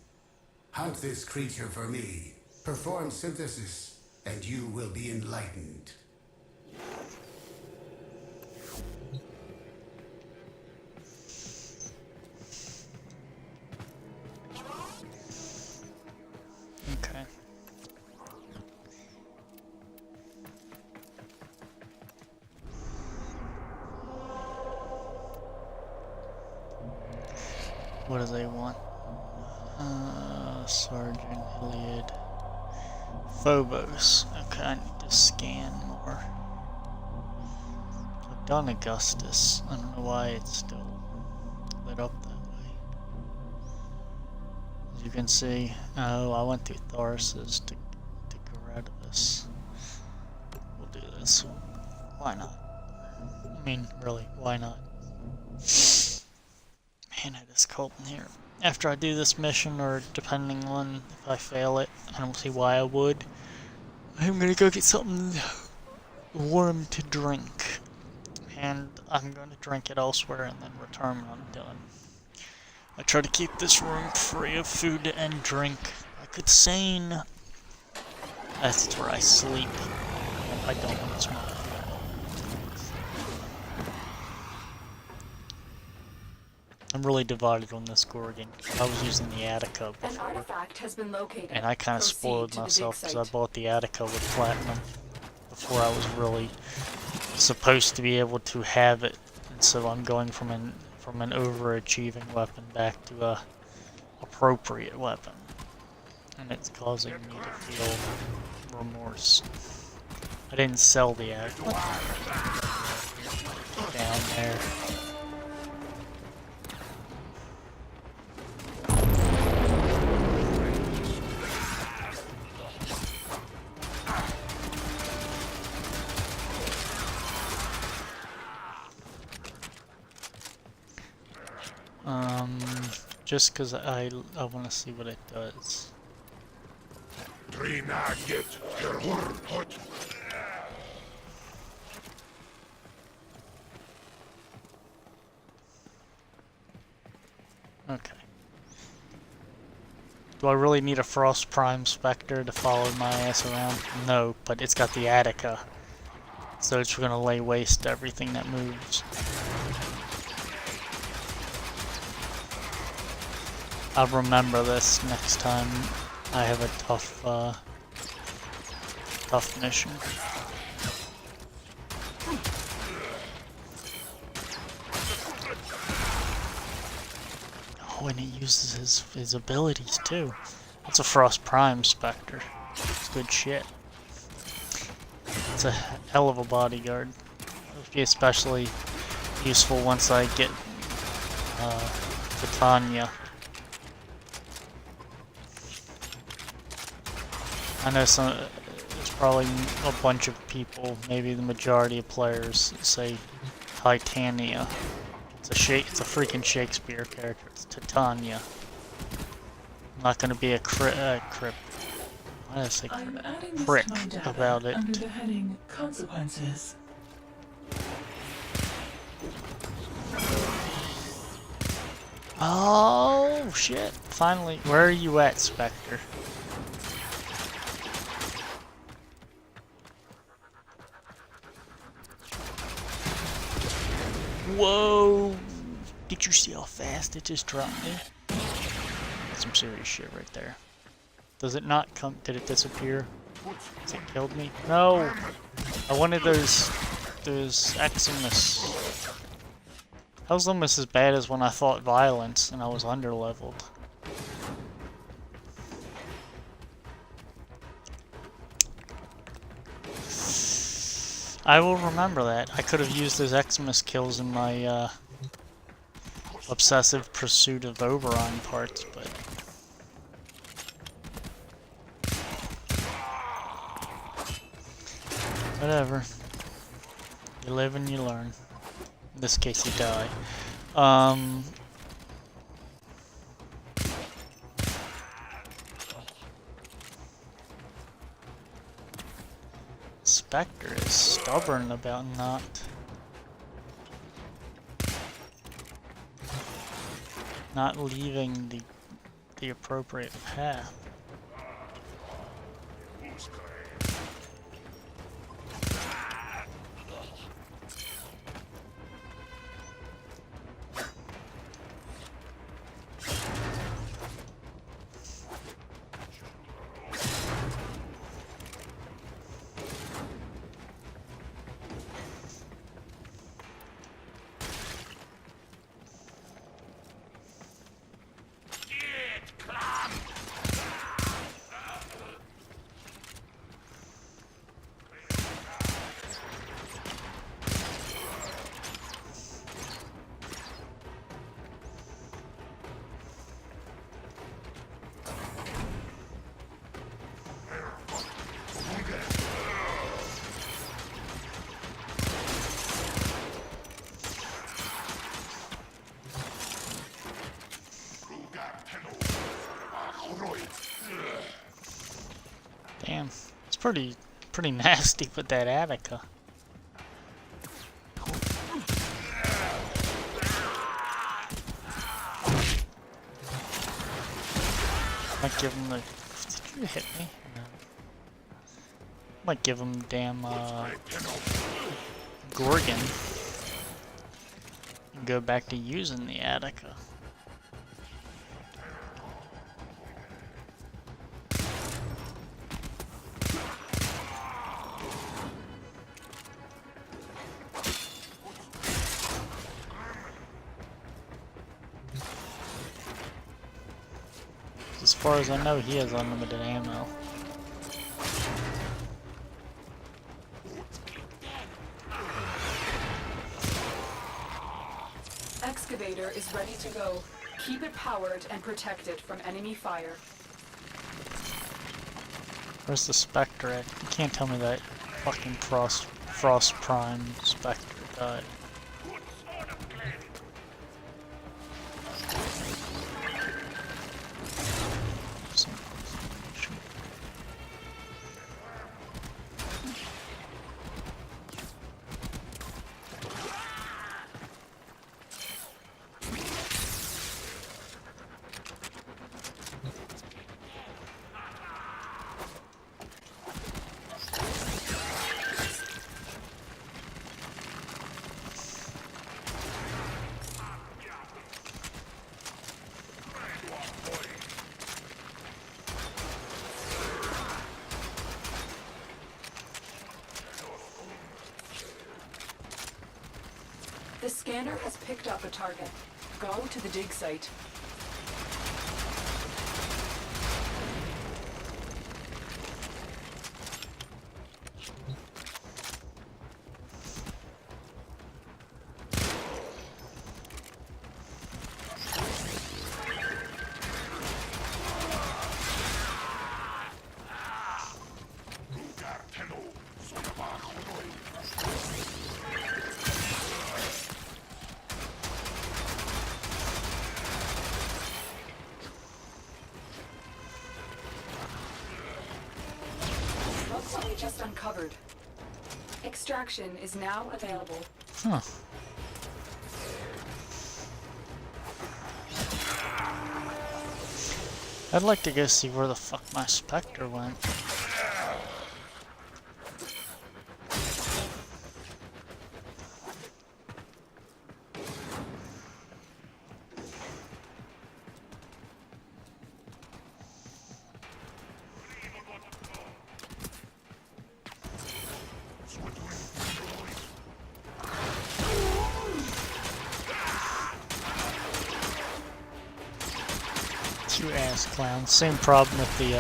Hunt this creature for me. Perform synthesis, and you will be enlightened. Okay. What do they want? Sergeant Iliad. Phobos. Okay, I need to scan more. I've done Augustus. I don't know why it's still lit up that way. As you can see, oh, I went through Thoris's to Gerativus. We'll do this. Why not? I mean, really, why not? Man, it is cold in here. After I do this mission, or depending on if I fail it, I don't see why I would, I'm gonna go get something warm to drink. And I'm gonna drink it elsewhere and then return when I'm done. I try to keep this room free of food and drink. I could sane. That's where I sleep. I don't want to smoke. I'm really divided on this Gorgon. I was using the Attica An before, artifact has been located. and I kind of Proceed spoiled to the dig myself because I site. bought the Attica with Platinum before I was really supposed to be able to have it, and so I'm going from an overachieving weapon back to a appropriate weapon, and it's causing me to feel remorse. I didn't sell the Attica. Down there. Just because I want to see what it does. Okay. Do I really need a Frost Prime Spectre to follow my ass around? No, but it's got the Attica. So it's gonna lay waste to everything that moves. I'll remember this next time I have a tough mission. Oh, and it uses his abilities too. That's a Frost Prime Spectre. It's good shit. It's a hell of a bodyguard. It'll be especially useful once I get Titania. I know there's probably a bunch of people, maybe the majority of players, that say Titania. It's a freaking Shakespeare character. It's Titania. I'm not gonna be a crip. Why did I say I'm adding this prick to my data about it? under the heading Consequences. Oh shit! Finally, where are you at, Spectre? Whoa! Did you see how fast it just dropped me? That's some serious shit right there. Does it not come? Did it disappear? Has it killed me? No! I wanted those Eximus. How's almost as bad as when I thought violence and I was underleveled. I will remember that. I could have used those Eximus kills in my obsessive pursuit of Oberon parts, but whatever. You live and you learn. In this case, you die. Spectre is stubborn about not leaving the appropriate path. Damn, it's pretty nasty with that Attica. Might give him the. Did you hit me? No. Might give him damn Gorgon. And go back to using the Attica. As far as I know, he has unlimited ammo. Excavator is ready to go. Keep it powered and protected from enemy fire. Where's the Spectre at? You can't tell me that fucking Frost Prime Spectre died. The scanner has picked up a target. Go to the dig site. just uncovered. Extraction is now available. Huh. I'd like to go see where the fuck my Spectre went. You ass clown. Same problem with the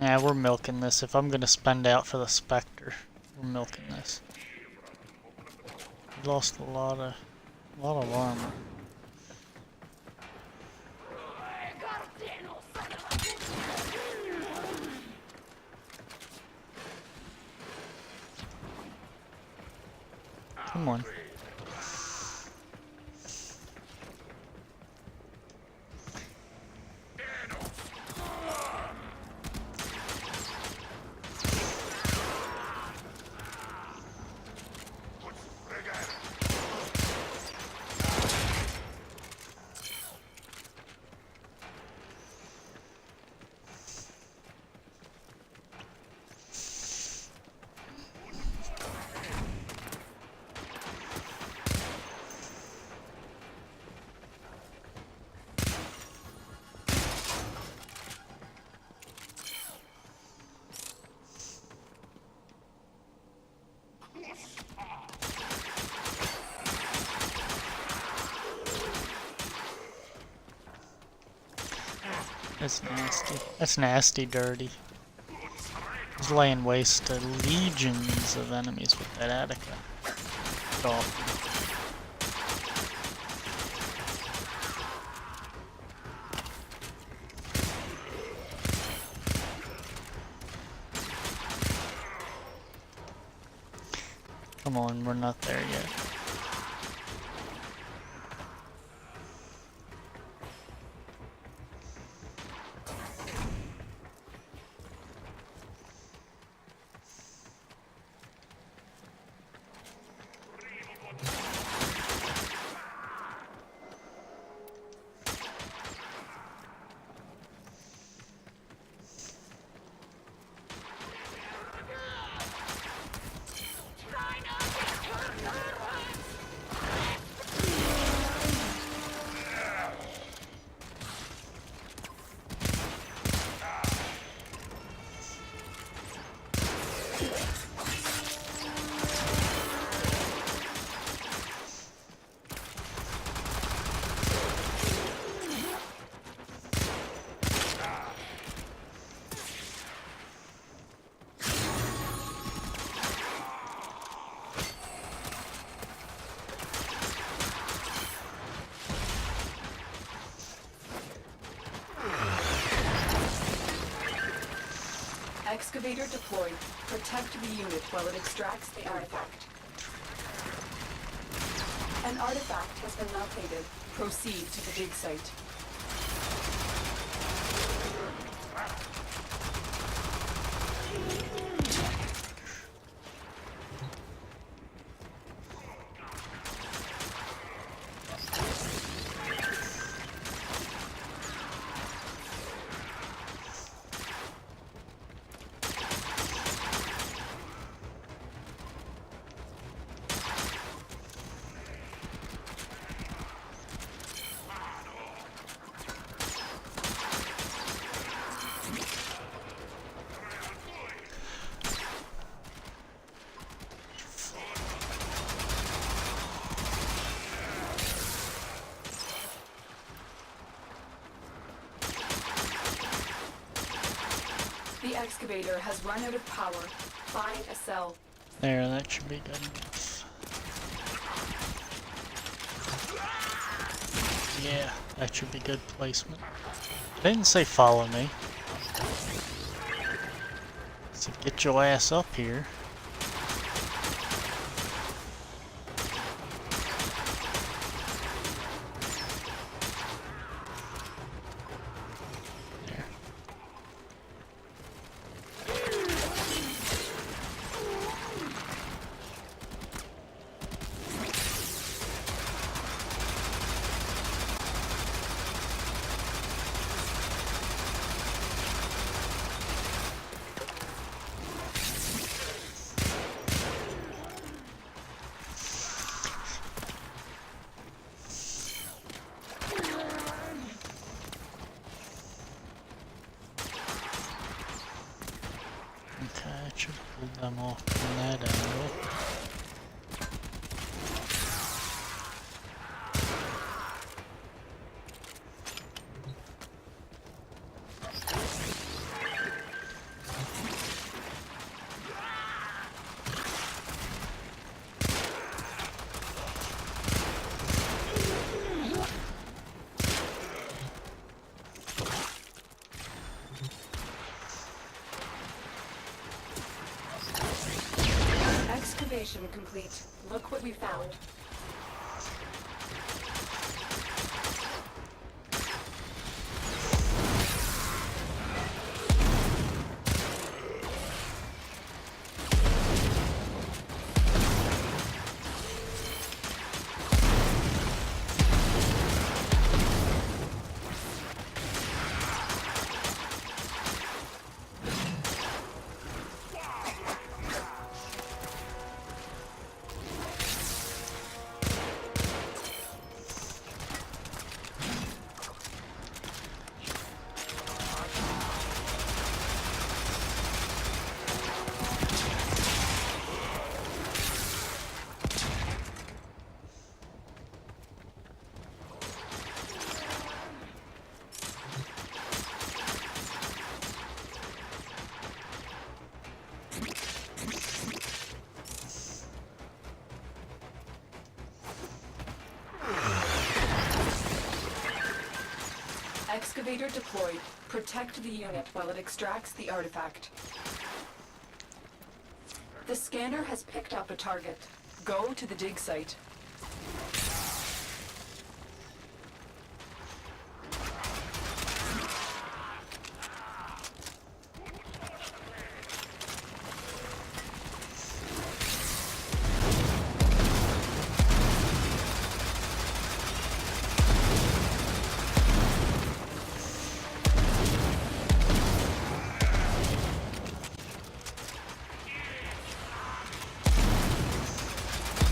Nah, we're milking this. If I'm gonna spend out for the Spectre, we're milking this. We lost a lot of armor. Come on. That's nasty. That's nasty dirty. He's laying waste to legions of enemies with that Attica. Dolphin. Come on, we're not there yet. Excavator deployed. Protect the unit while it extracts the artifact. An artifact has been located. Proceed to the dig site. The excavator has run out of power. Find a cell. There, that should be good enough. Yeah, that should be good placement. They didn't say follow me. So get your ass up here. I should hold them off from that angle. Excavation complete. Look what we found. Excavator deployed. Protect the unit while it extracts the artifact. The scanner has picked up a target. Go to the dig site.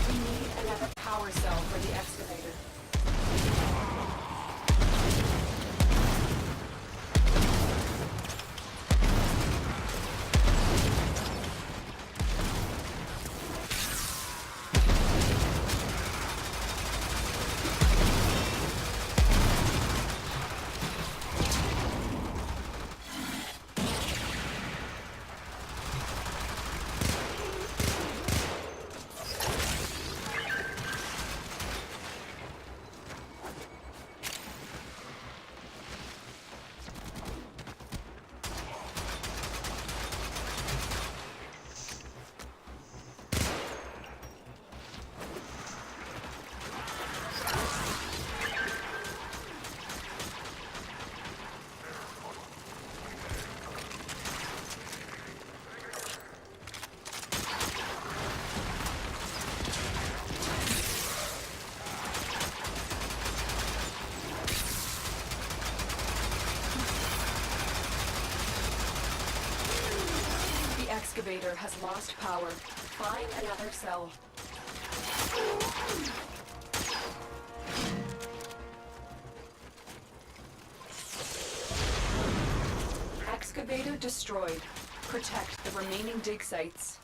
We need another power cell for the excavator. The excavator has lost power. Find another cell. Excavator destroyed. Protect the remaining dig sites.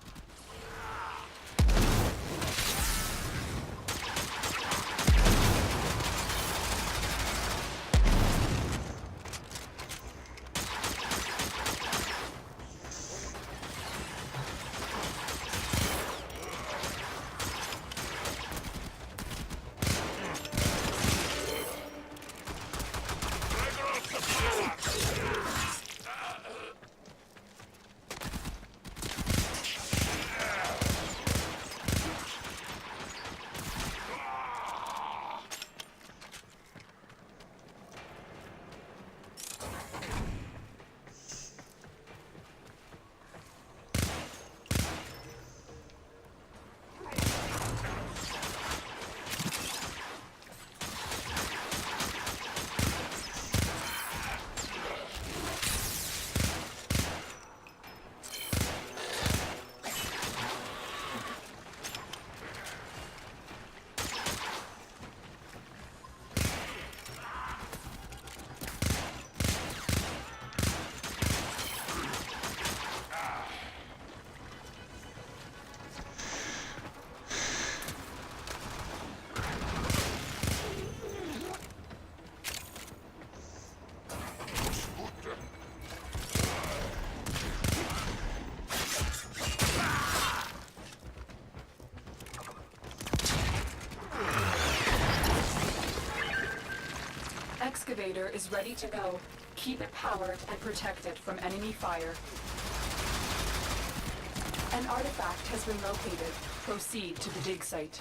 excavator is ready to go. Keep it powered and protected from enemy fire. An artifact has been located. Proceed to the dig site.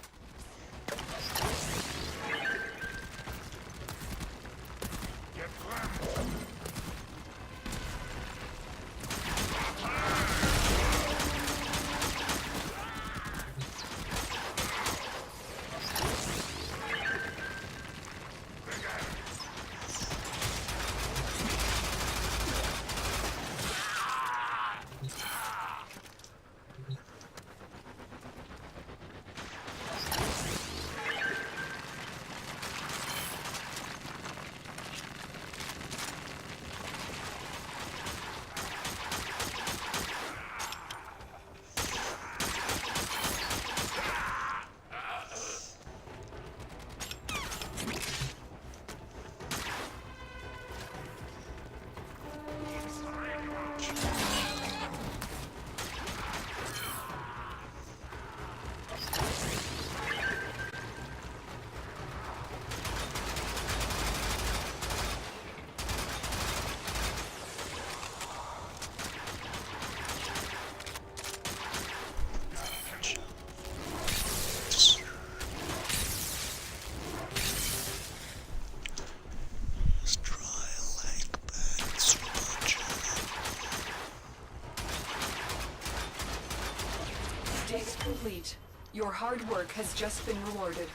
Dig complete. Your hard work has just been rewarded.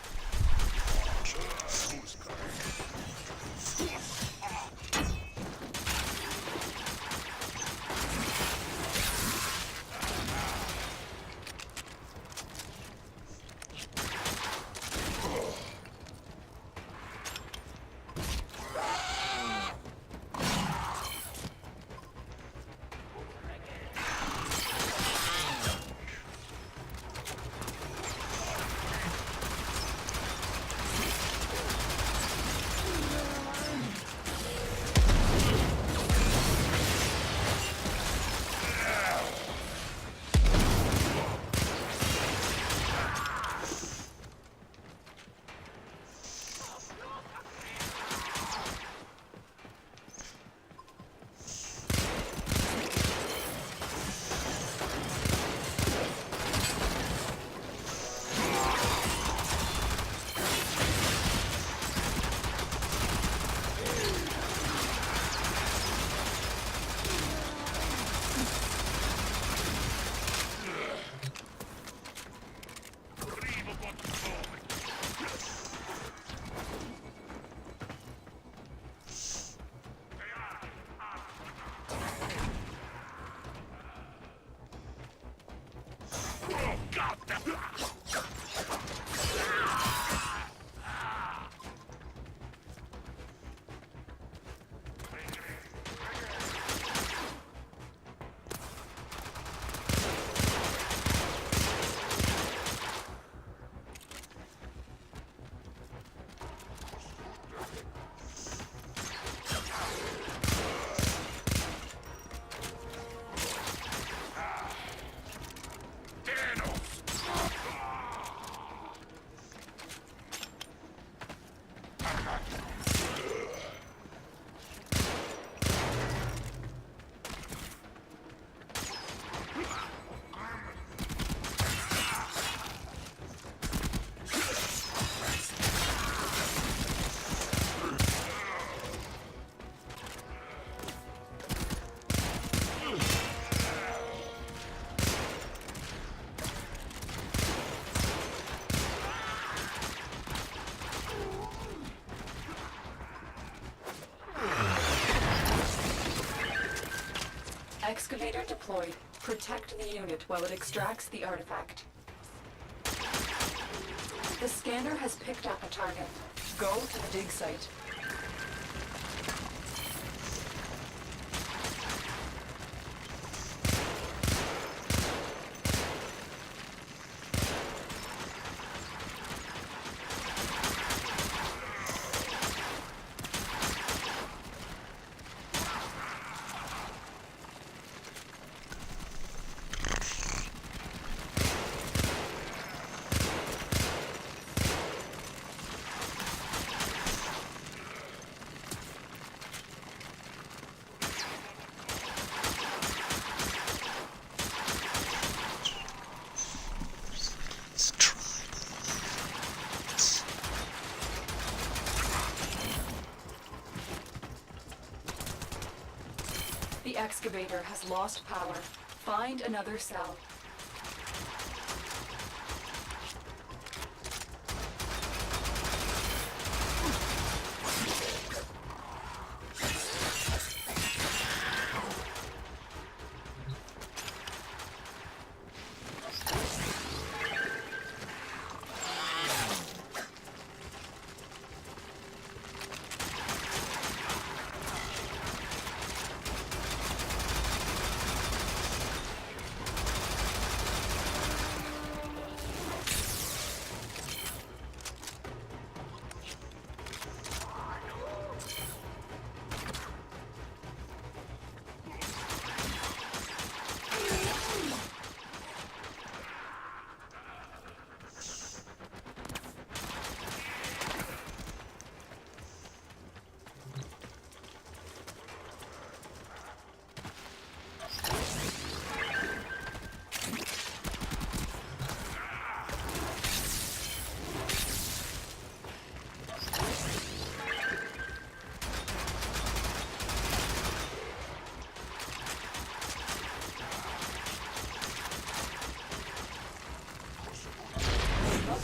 Excavator deployed. Protect the unit while it extracts the artifact. The scanner has picked up a target. Go to the dig site. excavator has lost power. Find another cell.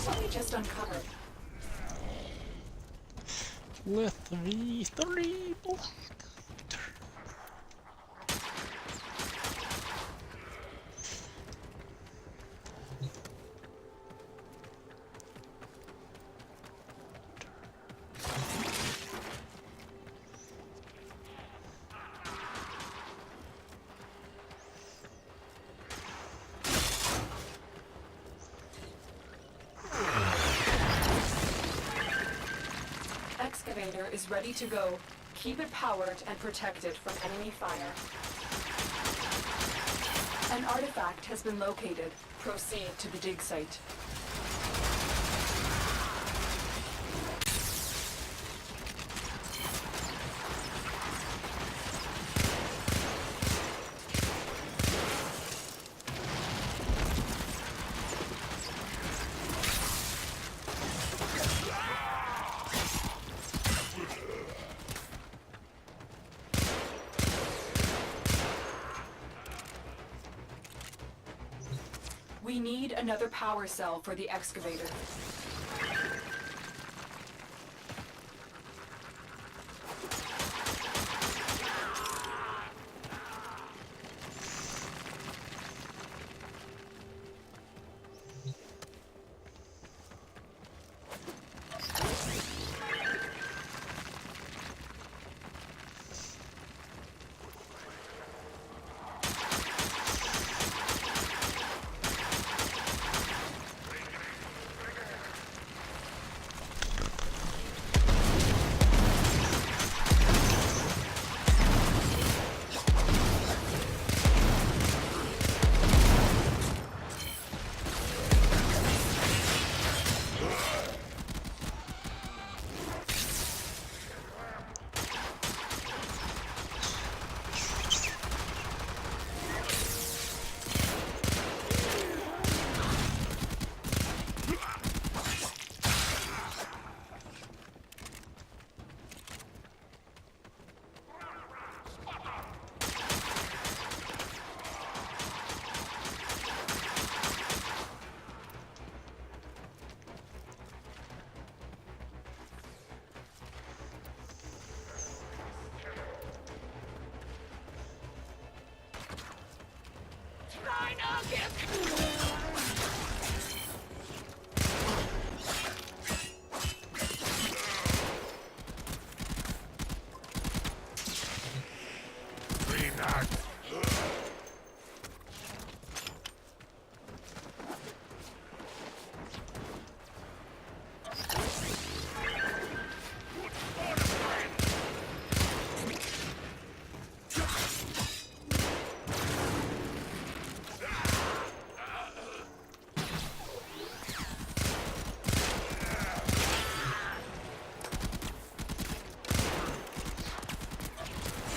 What we just uncovered. With V3 block. Excavator is ready to go. Keep it powered and protected from enemy fire. An artifact has been located. Proceed to the dig site. We need another power cell for the excavator.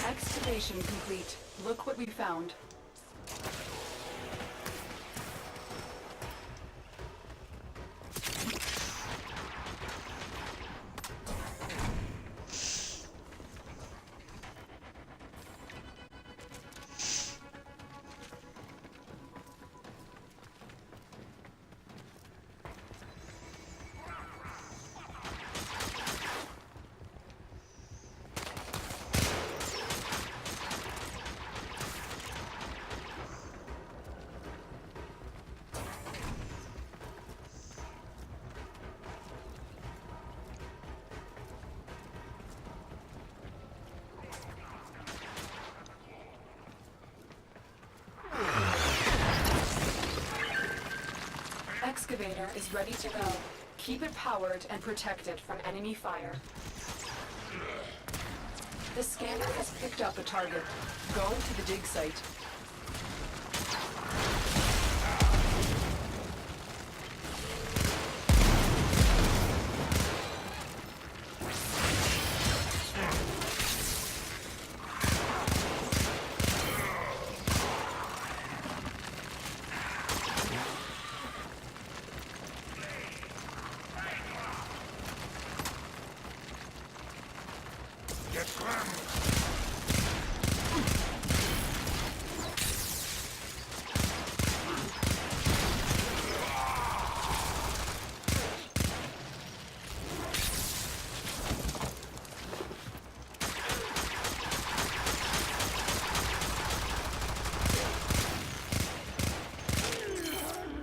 Excavation complete. Look what we found. excavator is ready to go. Keep it powered and protected from enemy fire. The scanner has picked up a target. Go to the dig site.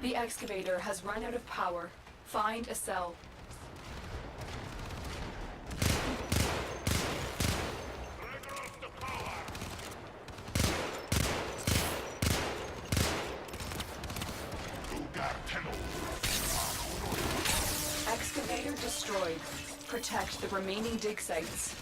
The excavator has run out of power. Find a cell. Excavator destroyed. Protect the remaining dig sites.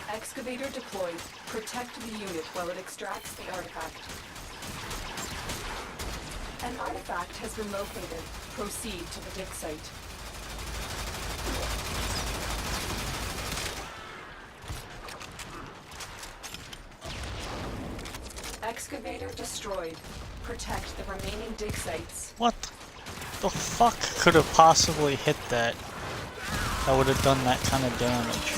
Excavator deployed. Protect the unit while it extracts the artifact. An artifact has been located. Proceed to the dig site. Excavator destroyed. Protect the remaining dig sites. What the fuck could have possibly hit that? That would have done that kind of damage.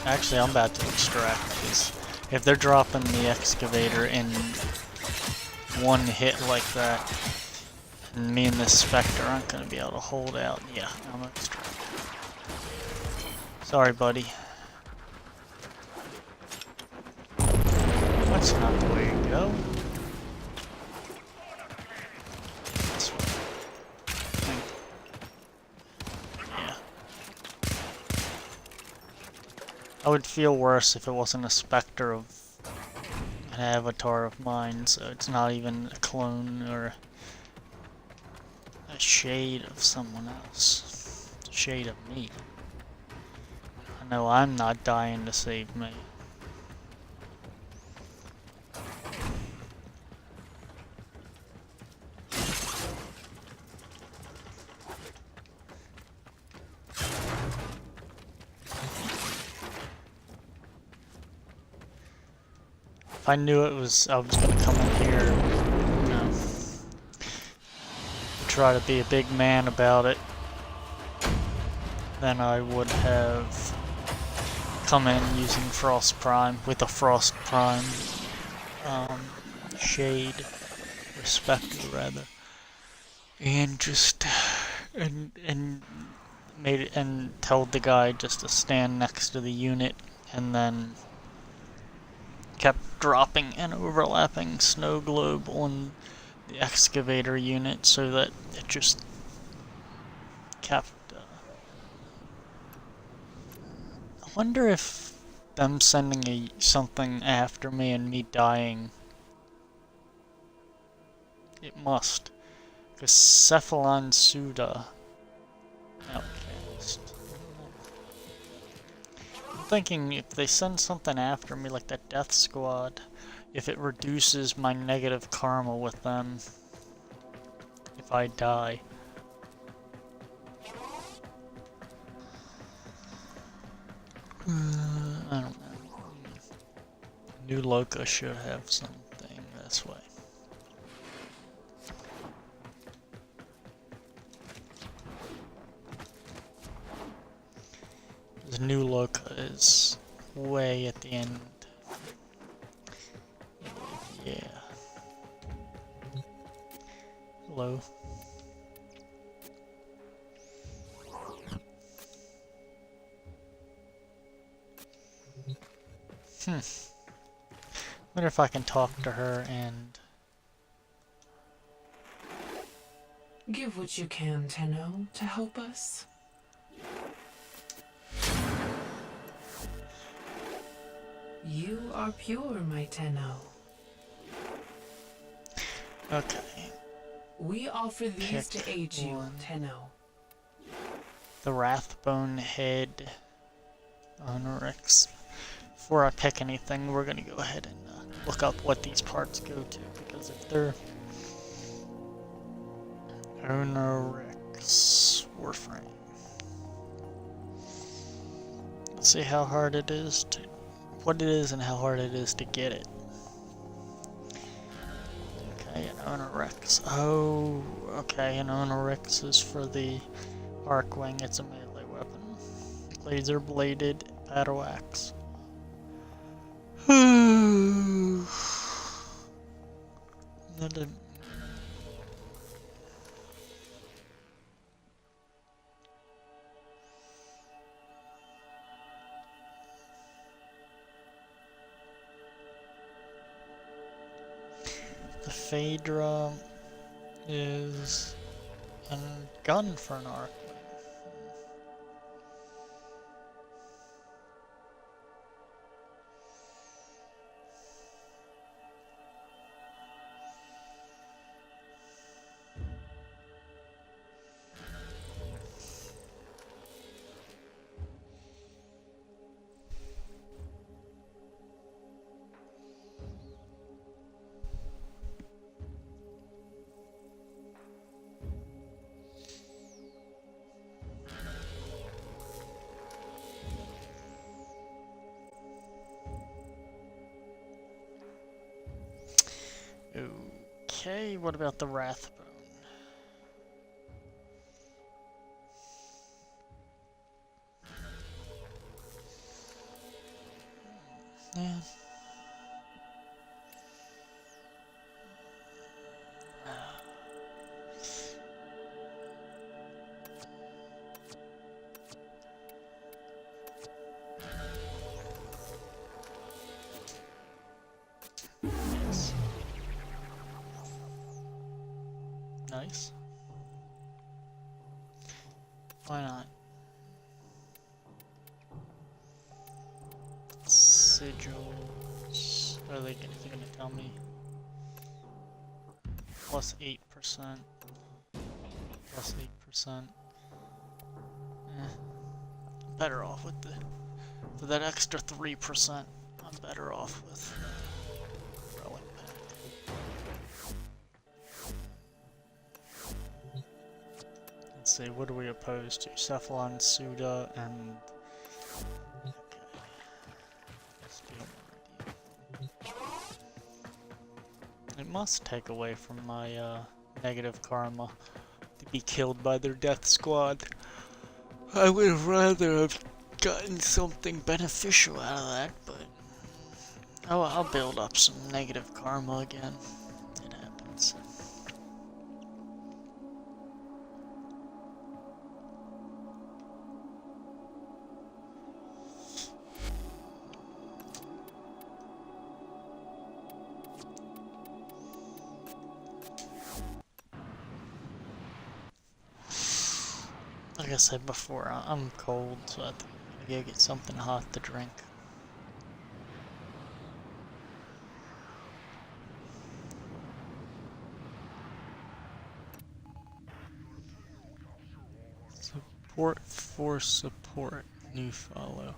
Actually, I'm about to extract these. If they're dropping the excavator in one hit like that, and me and this Spectre aren't going to be able to hold out. Yeah, I'm going to extract. Sorry, buddy. That's not the way to go. This way. Yeah. I would feel worse if it wasn't a Spectre of an avatar of mine, so it's not even a clone or a shade of someone else. It's a shade of me. I know I'm not dying to save me. If I knew I was gonna come in here, you know, try to be a big man about it, then I would have come in using Frost Prime, with a Frost Prime shade, or Spectre rather, and just, and made it and told the guy just to stand next to the unit, and then kept dropping an overlapping snow globe on the excavator unit so that it just kept. I wonder if them sending something after me and me dying. It must. Because Cephalon Suda. Outcast. I'm thinking if they send something after me, like that Death Squad, if it reduces my negative karma with them if I die. I don't know. New Loka should have something this way. This New Loka is way at the end. Yeah. Hello. Wonder if I can talk to her and... Give what you can, Tenno, to help us. You are pure, my Tenno. Okay. We offer these Pick to aid you, one. Tenno. The Wrathbone Head. Onyx. Before I pick anything, we're gonna go ahead and look up what these parts go to, because if they're Onyx Warframe. Let's see how hard it is to what it is and how hard it is to get it. Okay, an Onyx. Oh, okay, an Onyx is for the Arcwing. It's a melee weapon. Laser bladed battle axe. Another. The Phaedra is a gun for an Arcwing. Okay, what about the Wrathbone? Yeah. Yes. Nice. Why not? Sigils. Are they gonna tell me? Plus 8%. Plus 8%. Better off with for that extra 3%. I'm better off with Relic Pack. Let's see, what are we opposed to? Cephalon, Suda, and... Okay. Steel Meridian. It must take away from my negative karma to be killed by their death squad. I would rather have gotten something beneficial out of that, but I'll build up some negative karma again. It happens. Like I said before, I'm cold, so I think I'm gonna go get something hot to drink. Support for support. New follow.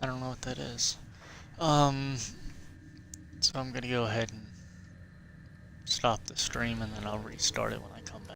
I don't know what that is. So I'm gonna go ahead and stop the stream and then I'll restart it when I come back.